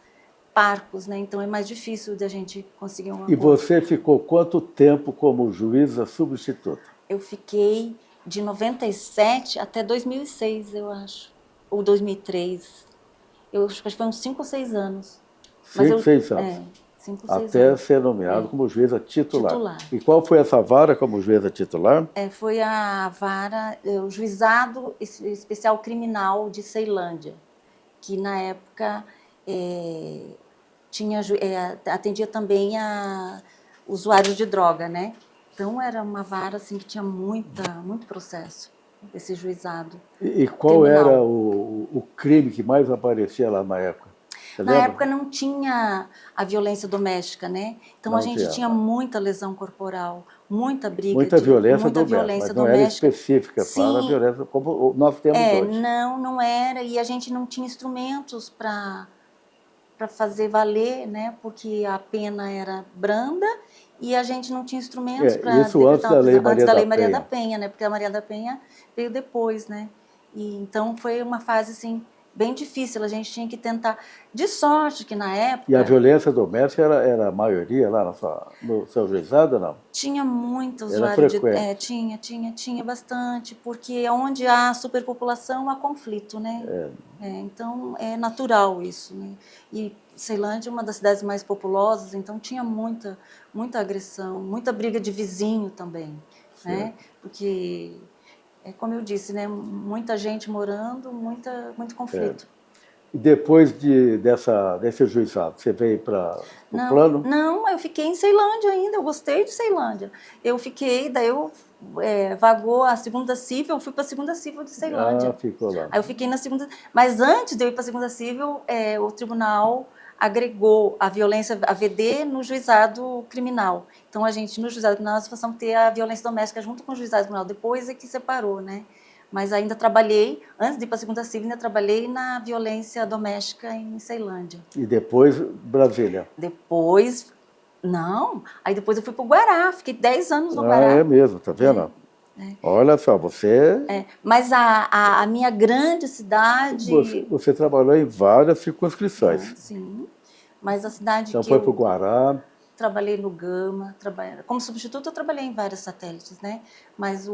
parcos, né? Então é mais difícil de a gente conseguir um acordo. E você ficou quanto tempo como juíza substituta? Eu fiquei de 97 até 2006, eu acho, ou 2003. Eu acho que foi uns 5 ou 6 anos. 5, 6 anos. 5 ou 6 até anos. ser nomeado como juíza titular. E qual foi essa vara como juíza titular? Foi a vara, o Juizado Especial Criminal de Ceilândia, que na época atendia também a usuários de droga, né? Então era uma vara assim, que tinha muito processo, esse juizado. E qual criminal. Era o crime que mais aparecia lá na época? Na época não tinha a violência doméstica, né? Então não a gente tinha muita lesão corporal, muita briga. Muita violência doméstica, mas não era específica para a violência como nós temos hoje. Não era, e a gente não tinha instrumentos para fazer valer, né? Porque a pena era branda e a gente não tinha instrumentos para isso antes da Lei Maria da Penha, né? Porque a Maria da Penha veio depois, né? E então foi uma fase assim bem difícil, a gente tinha que tentar. De sorte que na época... E a violência doméstica era a maioria lá no seu juizado, não? Tinha muito usuário de... Tinha bastante, porque onde há superpopulação há conflito, né? Então é natural isso, né? E Ceilândia é uma das cidades mais populosas, então tinha muita agressão, muita briga de vizinho também, né? Porque... como eu disse, né, muita gente morando, muito conflito. E depois desse juizado, você veio para o plano? Não, eu fiquei em Ceilândia ainda, eu gostei de Ceilândia. Eu fiquei, daí eu vagou a segunda civil, eu fui para a segunda civil de Ceilândia. Ficou lá. Aí eu fiquei na segunda, mas antes de eu ir para a segunda civil, o tribunal agregou a violência, a VD, no juizado criminal. Então, a gente, no juizado criminal, nós passamos a ter a violência doméstica junto com o juizado criminal. Depois é que separou, né? Mas ainda trabalhei, antes de ir para a segunda civil, ainda trabalhei na violência doméstica em Ceilândia. E depois, Brasília? Depois, não. Aí depois eu fui para o Guará, fiquei 10 anos no Guará. É mesmo, tá vendo? Olha só, você... Mas a minha grande cidade... Você trabalhou em várias circunscrições. Sim, mas a cidade então foi para o Guará. Trabalhei no Gama, como substituto eu trabalhei em vários satélites, né? Mas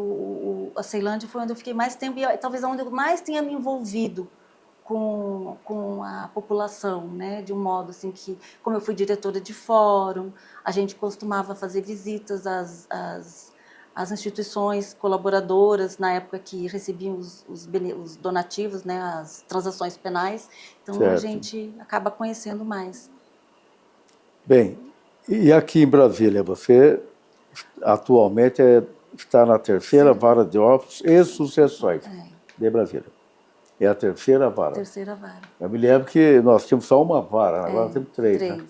a Ceilândia foi onde eu fiquei mais tempo e talvez onde eu mais tenha me envolvido com a população, né? De um modo assim que, como eu fui diretora de fórum, a gente costumava fazer visitas às instituições colaboradoras, na época que recebiam os donativos, né? As transações penais, então a gente acaba conhecendo mais. Bem, e aqui em Brasília, você atualmente está na terceira vara de ofícios e sucessões de Brasília. É a terceira vara. Terceira vara. Eu me lembro que nós tínhamos só uma vara, agora temos 3. Né?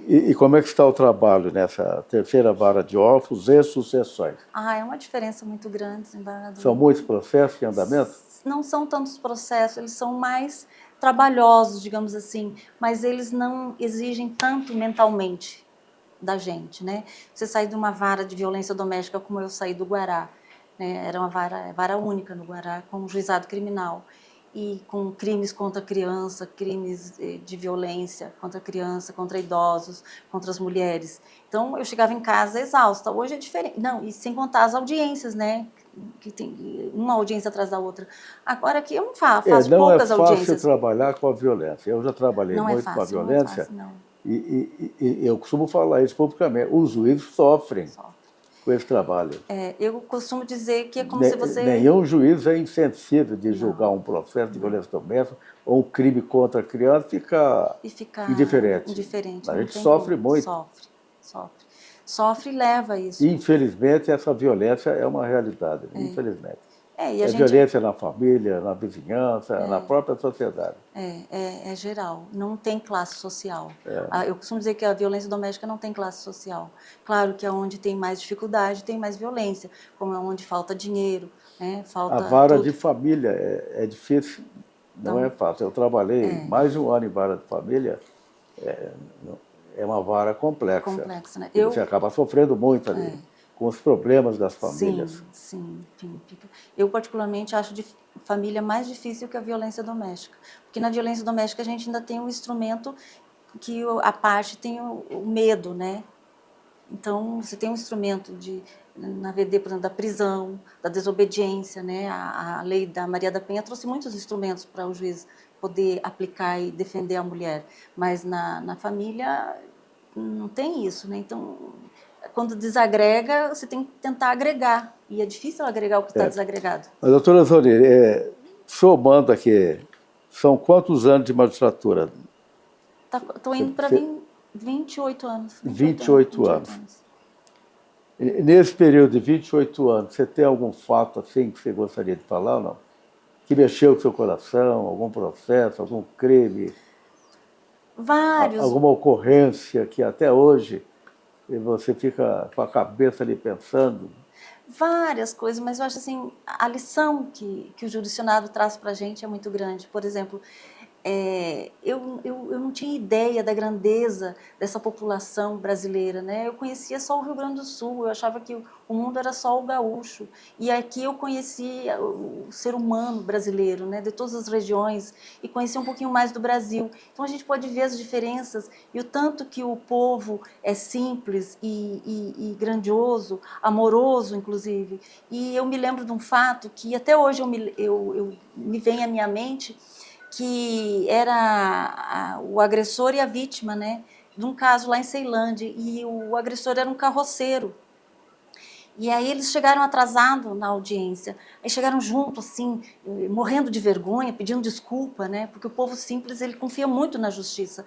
E como é que está o trabalho nessa terceira vara de ofícios e sucessões? É uma diferença muito grande, desembargador. São muitos processos em andamento? Não são tantos processos, eles são mais trabalhosos, digamos assim, mas eles não exigem tanto mentalmente da gente, né? Você sair de uma vara de violência doméstica como eu saí do Guará, né? Era uma vara única no Guará, com juizado criminal. E com crimes contra a criança, crimes de violência contra a criança, contra idosos, contra as mulheres. Então, eu chegava em casa exausta. Hoje é diferente. Não, e sem contar as audiências, né? Que tem uma audiência atrás da outra. Agora aqui eu não faço Não é poucas fácil audiências. trabalhar com a violência. Eu já trabalhei Não é muito com a fácil, não é violência fácil, não. e eu costumo falar isso publicamente. Os juízes sofrem com esse trabalho. Eu costumo dizer que é como se você... Nenhum juiz é insensível de julgar um processo de violência doméstica ou um crime contra a criança e ficar indiferente. A gente sofre muito. Sofre e leva isso. Infelizmente, essa violência é uma realidade. Infelizmente. E a gente... violência na família, na vizinhança, na própria sociedade. É geral, não tem classe social. Eu costumo dizer que a violência doméstica não tem classe social. Claro que é onde tem mais dificuldade, tem mais violência, como é onde falta dinheiro, né? Falta a vara tudo. de família é difícil, não é fácil. Eu trabalhei mais de um ano em vara de família, é uma vara complexa. Né? Você acaba sofrendo muito ali, com os problemas das famílias. Sim. Eu, particularmente, acho família mais difícil que a violência doméstica. Porque na violência doméstica a gente ainda tem um instrumento que a parte tem o medo, né? Então, você tem um instrumento na VD, por exemplo, da prisão, da desobediência, né? A lei da Maria da Penha trouxe muitos instrumentos para o juiz poder aplicar e defender a mulher. Mas na família não tem isso, né? Então, quando desagrega, você tem que tentar agregar. E é difícil agregar o que está desagregado. Mas, doutora Zoni, somando aqui, são quantos anos de magistratura? Estou indo para 28 anos. 28 anos. Nesse período de 28 anos, você tem algum fato assim que você gostaria de falar ou não? Que mexeu com o seu coração, algum processo, algum crime? Vários. Alguma ocorrência que até hoje você fica com a cabeça ali pensando? Várias coisas, mas eu acho assim, a lição que o jurisdicionado traz para a gente é muito grande. Por exemplo, eu não tinha ideia da grandeza dessa população brasileira, né? Eu conhecia só o Rio Grande do Sul, eu achava que o mundo era só o gaúcho. E aqui eu conhecia o ser humano brasileiro, né? De todas as regiões, e conhecia um pouquinho mais do Brasil. Então a gente pode ver as diferenças e o tanto que o povo é simples e grandioso, amoroso, inclusive. E eu me lembro de um fato que até hoje me vem à minha mente, que era o agressor e a vítima, né, de um caso lá em Ceilândia, e o agressor era um carroceiro. E aí eles chegaram atrasados na audiência, aí chegaram junto, assim, morrendo de vergonha, pedindo desculpa, né, porque o povo simples, ele confia muito na justiça.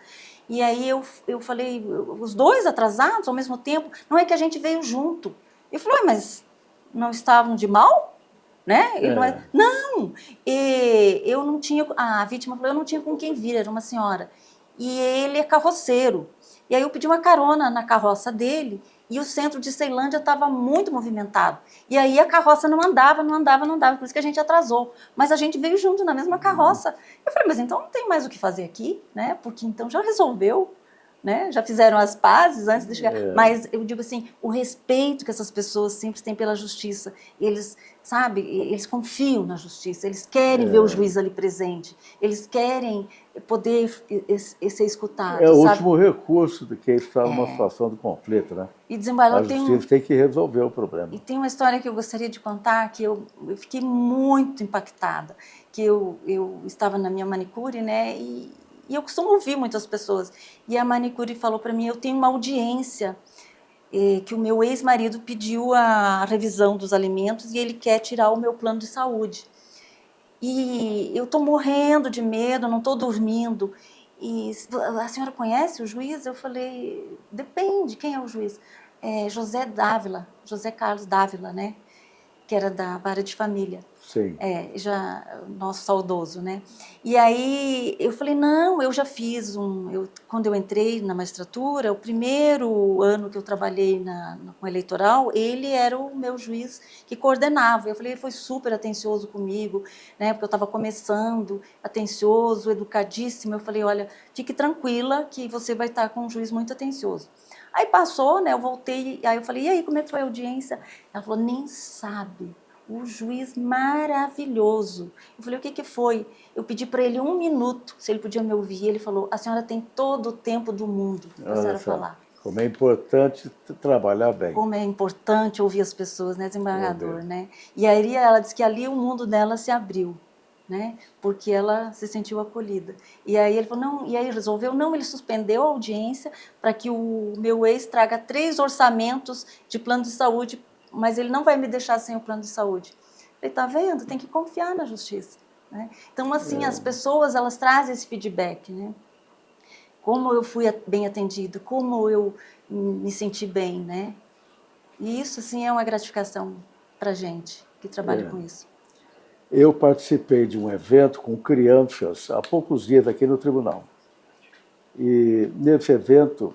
E aí eu falei, os dois atrasados ao mesmo tempo? Não, é que a gente veio junto. Eu falei, mas não estavam de mal? Né? Ele não, eu não tinha, a vítima falou, eu não tinha com quem vir, era uma senhora, e ele é carroceiro, e aí eu pedi uma carona na carroça dele, e o centro de Ceilândia estava muito movimentado, e aí a carroça não andava, por isso que a gente atrasou, mas a gente veio junto na mesma carroça. Eu falei, mas então não tem mais o que fazer aqui, né? Porque então já resolveu, né? Já fizeram as pazes antes de chegar. Mas eu digo assim, o respeito que essas pessoas sempre têm pela justiça, eles, sabe, eles confiam na justiça, eles querem ver o juiz ali presente, eles querem poder ser escutado. É o último recurso de quem está numa situação de conflito, né? E desembargador, a justiça tem que resolver o problema. E tem uma história que eu gostaria de contar, que eu fiquei muito impactada, que eu estava na minha manicure, né, e eu costumo ouvir muitas pessoas. E a manicure falou para mim, eu tenho uma audiência que o meu ex-marido pediu a revisão dos alimentos e ele quer tirar o meu plano de saúde. E eu estou morrendo de medo, não estou dormindo. E a senhora conhece o juiz? Eu falei, depende, quem é o juiz? José Dávila, José Carlos Dávila, né? Que era da vara de família. Sim. Já nosso saudoso, né? E aí eu falei, não, eu já fiz quando eu entrei na magistratura, o primeiro ano que eu trabalhei com eleitoral, ele era o meu juiz que coordenava. Eu falei, ele foi super atencioso comigo, né? Porque eu estava começando, atencioso, educadíssimo. Eu falei, olha, fique tranquila que você vai estar com um juiz muito atencioso. Aí passou, né? Eu voltei, aí eu falei, e aí, como é que foi a audiência? Ela falou, nem sabe O juiz maravilhoso. Eu falei, o que foi? Eu pedi para ele 1 minuto, se ele podia me ouvir. Ele falou, a senhora tem todo o tempo do mundo para a senhora falar. Como é importante trabalhar bem. Como é importante ouvir as pessoas, né, desembargador, né? E aí ela disse que ali o mundo dela se abriu, né? Porque ela se sentiu acolhida. E aí ele falou, não, e aí resolveu, não, ele suspendeu a audiência para que o meu ex traga 3 orçamentos de plano de saúde, mas ele não vai me deixar sem o plano de saúde. Eu falei, tá vendo? Tem que confiar na justiça, né? Então, assim, as pessoas, elas trazem esse feedback, né? Como eu fui bem atendida, como eu me senti bem, né? E isso, assim, é uma gratificação para a gente que trabalha com isso. Eu participei de um evento com crianças há poucos dias aqui no tribunal. E nesse evento,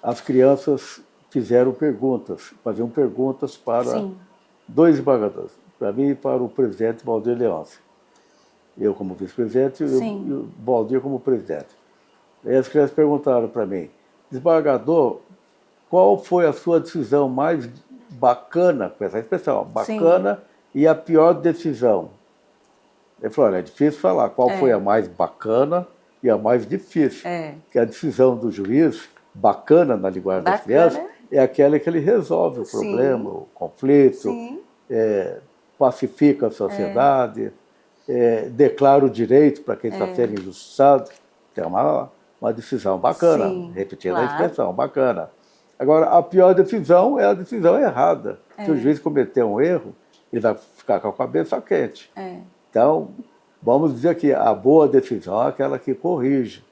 as crianças faziam perguntas para Sim. 2 desembargadores, para mim e para o presidente Valdir Leôncio. Eu como vice-presidente e o Valdir como presidente. Aí as crianças perguntaram para mim, desembargador, qual foi a sua decisão mais bacana, com essa expressão, bacana, sim, e a pior decisão? Ele falou, olha, é difícil falar qual foi a mais bacana e a mais difícil. Que a decisão do juiz, bacana na linguagem das crianças, é aquela que ele resolve o problema, o conflito, pacifica a sociedade, declara o direito para quem está sendo injustiçado. É uma decisão bacana, repetindo a expressão, bacana. Agora, a pior decisão é a decisão errada. Se o juiz cometer um erro, ele vai ficar com a cabeça quente. Então, vamos dizer que a boa decisão é aquela que corrige,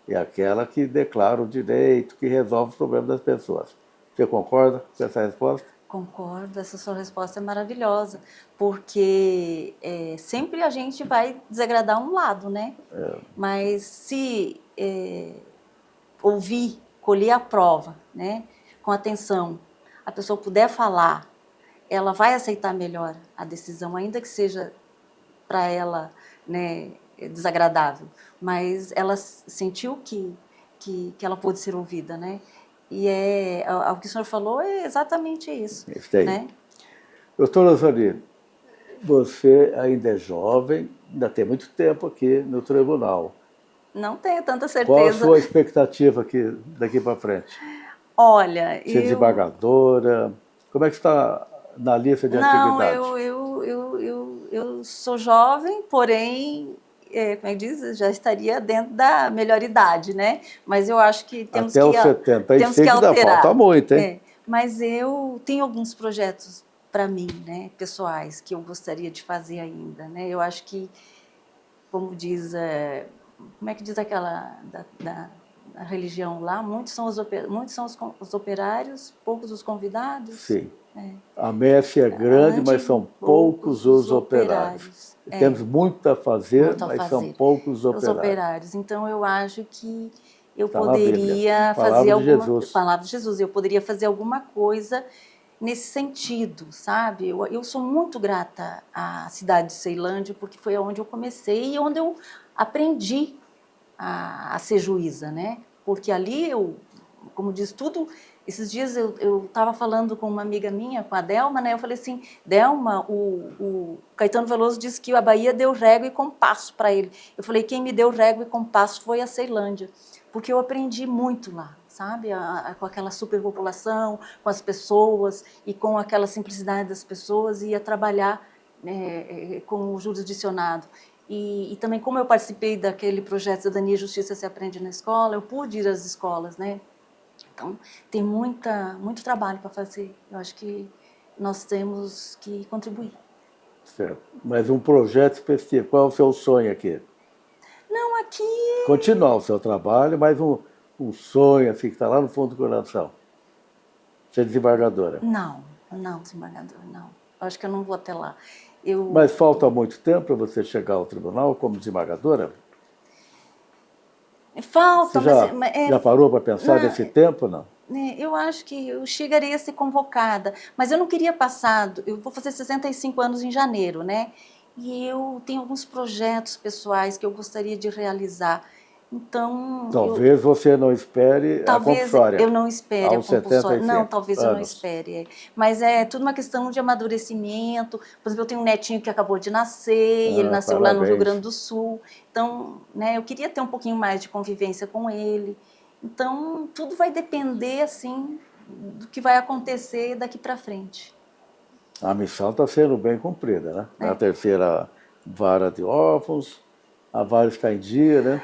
é aquela que declara o direito, que resolve os problemas das pessoas. Você concorda com essa resposta? Concordo, essa sua resposta é maravilhosa, porque sempre a gente vai desagradar um lado, né? Mas se ouvir, colher a prova, né, com atenção, a pessoa puder falar, ela vai aceitar melhor a decisão, ainda que seja para ela, né, desagradável, mas ela sentiu que ela pôde ser ouvida, né? E o que o senhor falou é exatamente isso. Isso aí. Né? Doutora Osani, você ainda é jovem, ainda tem muito tempo aqui no tribunal. Não tenho tanta certeza. Qual a sua expectativa daqui para frente? Olha, Ser desembargadora? Como é que está na lista de atividades? Não, eu sou jovem, porém, como é que diz? Já estaria dentro da melhor idade, né? Mas eu acho que temos Até os 75 ainda falta muito, hein? Mas eu tenho alguns projetos para mim, né, pessoais, que eu gostaria de fazer ainda, né? Eu acho que, como diz, como é que diz aquela da religião lá? Muitos são os operários, poucos os convidados. Sim. A messe é grande, mas são poucos os operários. Temos muito a fazer, mas são poucos os operários. Então, eu acho que eu poderia fazer alguma... Palavra de Jesus. Eu poderia fazer alguma coisa nesse sentido, sabe? Eu sou muito grata à cidade de Ceilândia, porque foi onde eu comecei e onde eu aprendi a ser juíza, né? Porque ali eu, como diz tudo... Esses dias eu estava falando com uma amiga minha, com a Delma, né? Eu falei assim, Delma, o Caetano Veloso disse que a Bahia deu régua e compasso para ele. Eu falei, quem me deu régua e compasso foi a Ceilândia, porque eu aprendi muito lá, sabe? Com aquela superpopulação, com as pessoas e com aquela simplicidade das pessoas, ia trabalhar com o jurisdicionado. E também, como eu participei daquele projeto Cidadania e Justiça se Aprende na Escola, eu pude ir às escolas, né? Então, tem muito trabalho para fazer. Eu acho que nós temos que contribuir. Certo. Mas um projeto específico, qual é o seu sonho aqui? Não, aqui... Continuar o seu trabalho, mas um sonho assim, que está lá no fundo do coração. Ser desembargadora. Não, desembargadora, não. Eu acho que eu não vou até lá. Mas falta muito tempo para você chegar ao tribunal como desembargadora? Falta, você já parou para pensar nesse tempo, não? Eu acho que eu chegaria a ser convocada, mas eu não queria passar, eu vou fazer 65 anos em janeiro, né? E eu tenho alguns projetos pessoais que eu gostaria de realizar. Então, talvez você não espere a compulsória. Talvez eu não espere a aos compulsória. 75 Não, talvez eu não anos. espere. Mas é tudo uma questão de amadurecimento. Por exemplo, eu tenho um netinho que acabou de nascer, e ele nasceu lá no Rio Parabéns. Grande do Sul. Então, né, eu queria ter um pouquinho mais de convivência com ele. Então, tudo vai depender, assim, do que vai acontecer daqui para frente. A missão está sendo bem cumprida, né? É a terceira vara de órfãos, a vara está em dia, né?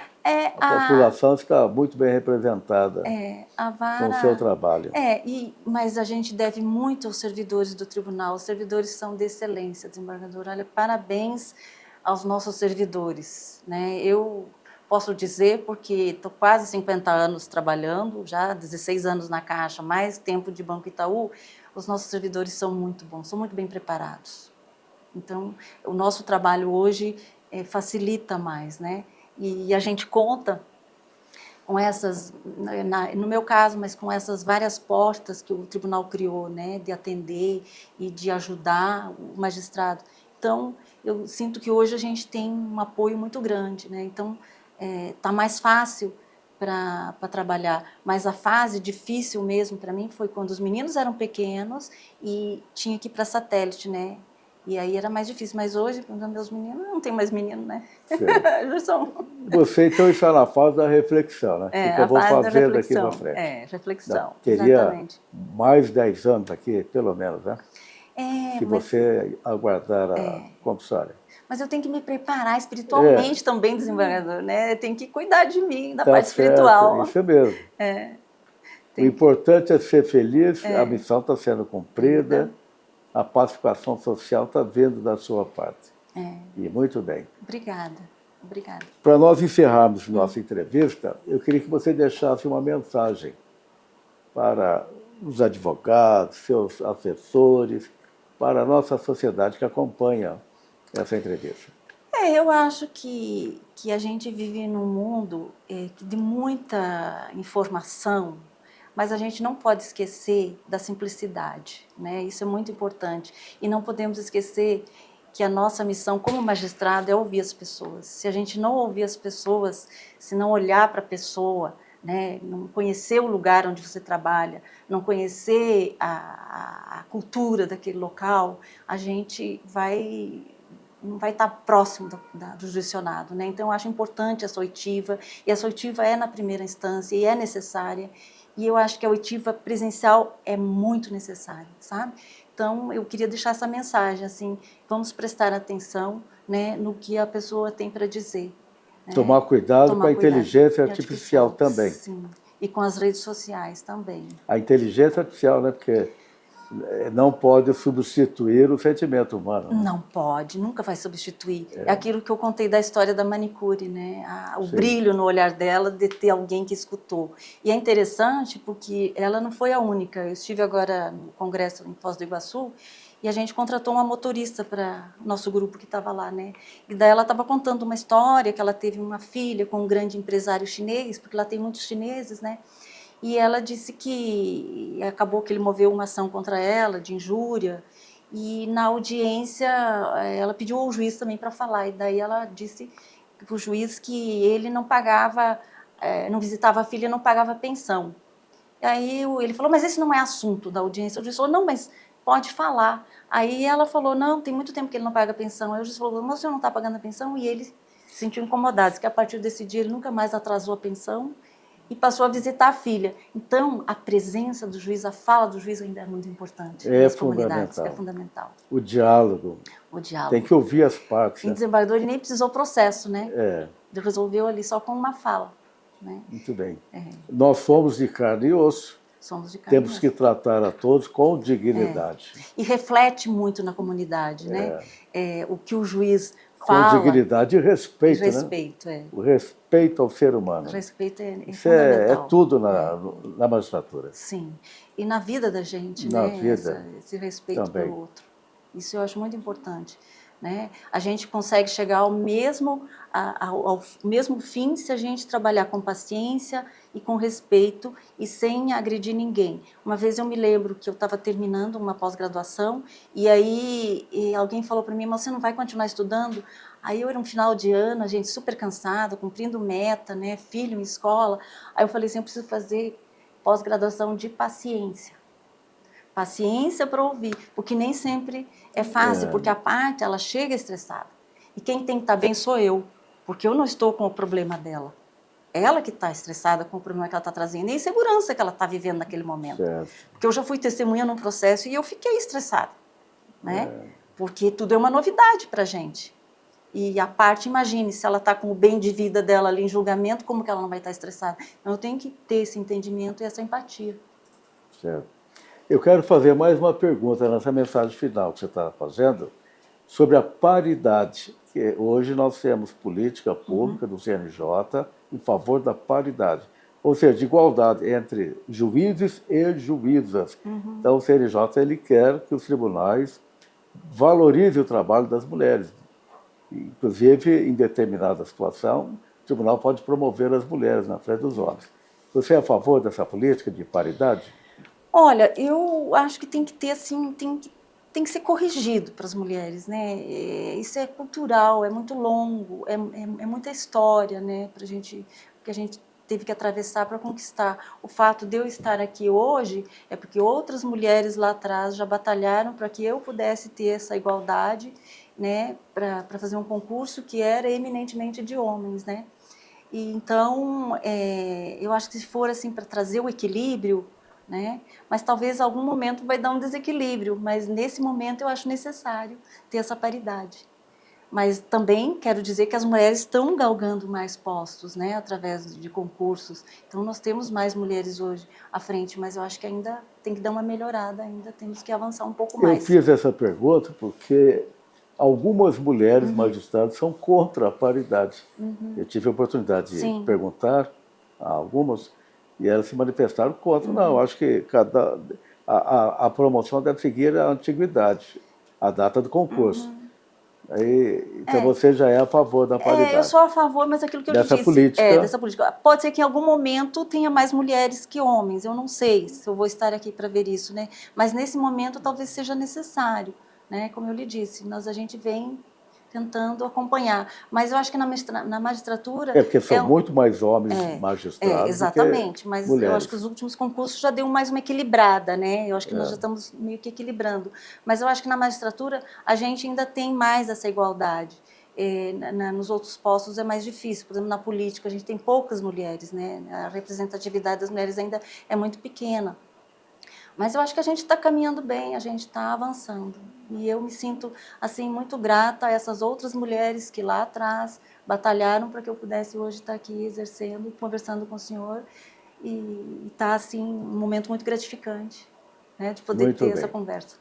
A população está muito bem representada a vara, com o seu trabalho. Mas a gente deve muito aos servidores do tribunal. Os servidores são de excelência, desembargador. Olha, parabéns aos nossos servidores, né? Eu posso dizer, porque estou quase 50 anos trabalhando, já 16 anos na Caixa, mais tempo de Banco Itaú, os nossos servidores são muito bons, são muito bem preparados. Então, o nosso trabalho hoje facilita mais, né? E a gente conta com essas, no meu caso, mas com essas várias portas que o tribunal criou, né, de atender e de ajudar o magistrado. Então, eu sinto que hoje a gente tem um apoio muito grande, né? Então, tá mais fácil para trabalhar. Mas a fase difícil mesmo para mim foi quando os meninos eram pequenos e tinha que ir para satélite, né? E aí era mais difícil. Mas hoje, com os meus meninos, não tem mais menino, né? Já são... Você então está na fase da reflexão, né? O que eu vou fazer daqui para frente? Reflexão. Teria exatamente. mais 10 anos aqui, pelo menos, né? Se você aguardar a compulsória. Mas eu tenho que me preparar espiritualmente também, desembargador, né? Eu tenho que cuidar de mim, da parte espiritual. Isso mesmo. O importante é ser feliz, a missão está sendo cumprida, a pacificação social está vindo da sua parte. E muito bem. Obrigada. Para nós encerrarmos nossa entrevista, eu queria que você deixasse uma mensagem para os advogados, seus assessores, para a nossa sociedade que acompanha essa entrevista. Eu acho que a gente vive num mundo de muita informação, mas a gente não pode esquecer da simplicidade, né? Isso é muito importante. E não podemos esquecer que a nossa missão como magistrado é ouvir as pessoas. Se a gente não ouvir as pessoas, se não olhar para a pessoa, né, não conhecer o lugar onde você trabalha, não conhecer a cultura daquele local, a gente não vai estar próximo do jurisdicionado, né? Então, eu acho importante essa oitiva, e essa oitiva é na primeira instância e é necessária, e eu acho que a oitiva presencial é muito necessária, sabe? Então, eu queria deixar essa mensagem, assim, vamos prestar atenção, né, no que a pessoa tem para dizer. Tomar cuidado com a inteligência artificial também. Sim, e com as redes sociais também. A inteligência artificial, né, porque não pode substituir o sentimento humano. Né? Não pode, nunca vai substituir. É aquilo que eu contei da história da manicure, né? O brilho no olhar dela de ter alguém que escutou. E é interessante porque ela não foi a única. Eu estive agora no congresso em Foz do Iguaçu e a gente contratou uma motorista para nosso grupo que estava lá, né? E daí ela estava contando uma história que ela teve uma filha com um grande empresário chinês, porque lá tem muitos chineses, né? E ela disse que acabou que ele moveu uma ação contra ela de injúria, e na audiência ela pediu ao juiz também para falar, e daí ela disse para o juiz que ele não pagava, não visitava a filha, não pagava pensão. E aí ele falou, mas esse não é assunto da audiência. O juiz falou, não, mas pode falar. Aí ela falou, não, tem muito tempo que ele não paga pensão. Aí o juiz falou, mas o senhor não está pagando a pensão? E ele se sentiu incomodado, disse que a partir desse dia ele nunca mais atrasou a pensão e passou a visitar a filha. Então, a presença do juiz, a fala do juiz ainda é muito importante nas comunidades. É fundamental. O diálogo. Tem que ouvir as partes. E o desembargador nem precisou processo, né? Ele resolveu ali só com uma fala. Né? Muito bem. Nós somos de carne e osso. Somos de carne Temos que tratar a todos com dignidade. E reflete muito na comunidade, né? O que o juiz fala. Com dignidade e respeito, né? O respeito ao ser humano. O respeito é Isso fundamental. É tudo na magistratura. Sim. E na vida da gente, na né? Vida esse respeito também. pelo outro. Isso eu acho muito importante. né? A gente consegue chegar ao mesmo fim se a gente trabalhar com paciência e com respeito e sem agredir ninguém. Uma vez eu me lembro que eu estava terminando uma pós-graduação e aí alguém falou para mim, mas você não vai continuar estudando? Aí eu era um final de ano, a gente super cansada, cumprindo meta, né? Filho em escola. Aí eu falei assim, eu preciso fazer pós-graduação de paciência. Paciência para ouvir, porque nem sempre é fácil, porque a parte, ela chega estressada. E quem tem que estar bem sou eu, porque eu não estou com o problema dela. Ela que está estressada com o problema que ela está trazendo e a insegurança que ela está vivendo naquele momento. Certo. Porque eu já fui testemunha num processo e eu fiquei estressada, né? Porque tudo é uma novidade para a gente. E a parte, imagine, se ela está com o bem de vida dela ali em julgamento, como que ela não vai estar estressada? Então eu tenho que ter esse entendimento e essa empatia. Certo. Eu quero fazer mais uma pergunta nessa mensagem final que você está fazendo sobre a paridade. Que hoje nós temos política pública do CNJ em favor da paridade, ou seja, de igualdade entre juízes e juízas. Então o CNJ ele quer que os tribunais valorizem o trabalho das mulheres. Inclusive, em determinada situação, o tribunal pode promover as mulheres na frente dos homens. Você é a favor dessa política de paridade? Olha, eu acho que tem que ter, assim, tem que ser corrigido para as mulheres, né? Isso é cultural, é muito longo, é muita história, né? Que a gente teve que atravessar para conquistar. O fato de eu estar aqui hoje é porque outras mulheres lá atrás já batalharam para que eu pudesse ter essa igualdade, né? Para fazer um concurso que era eminentemente de homens, né? E então, eu acho que se for assim para trazer o equilíbrio, né? Mas talvez em algum momento vai dar um desequilíbrio, mas nesse momento eu acho necessário ter essa paridade. Mas também quero dizer que as mulheres estão galgando mais postos, né? Através de concursos. Então nós temos mais mulheres hoje à frente, mas eu acho que ainda tem que dar uma melhorada, ainda temos que avançar um pouco mais. Eu fiz essa pergunta porque algumas mulheres magistradas são contra a paridade. Eu tive a oportunidade de perguntar a algumas e elas se manifestaram contra. Não, acho que a promoção deve seguir a antiguidade, a data do concurso. Então você já é a favor da paridade. Eu sou a favor, mas aquilo que eu disse. Política. Dessa política. Pode ser que em algum momento tenha mais mulheres que homens. Eu não sei se eu vou estar aqui para ver isso, né? Mas nesse momento talvez seja necessário, né? Como eu lhe disse, a gente vem tentando acompanhar. Mas eu acho que na magistratura... porque são muito mais homens magistrados exatamente, do que mas mulheres. eu acho que os últimos concursos já deu mais uma equilibrada, né? Eu acho que nós já estamos meio que equilibrando. Mas eu acho que na magistratura a gente ainda tem mais essa igualdade. Nos outros postos é mais difícil. Por exemplo, na política a gente tem poucas mulheres, né? A representatividade das mulheres ainda é muito pequena. Mas eu acho que a gente está caminhando bem, a gente está avançando. E eu me sinto assim muito grata a essas outras mulheres que lá atrás batalharam para que eu pudesse hoje estar aqui exercendo, conversando com o senhor. E está assim um momento muito gratificante, né, de poder ter essa conversa.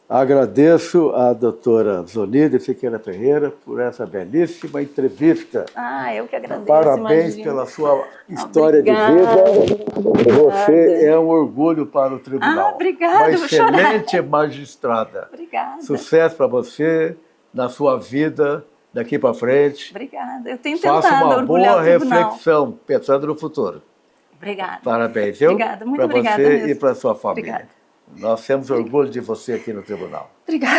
Agradeço à doutora Zonilde Siqueira Ferreira por essa belíssima entrevista. Eu que agradeço. Parabéns pela sua história de vida. Você é um orgulho para o tribunal. Obrigada. Uma excelente magistrada. Obrigada. Sucesso para você na sua vida daqui para frente. Obrigada. Eu tenho tentado Faça uma orgulhar boa reflexão, pensando no futuro. Obrigada. Parabéns. Obrigada. Muito obrigada para você mesmo. e para a sua família. Obrigada. Nós temos orgulho de você aqui no tribunal. Obrigada.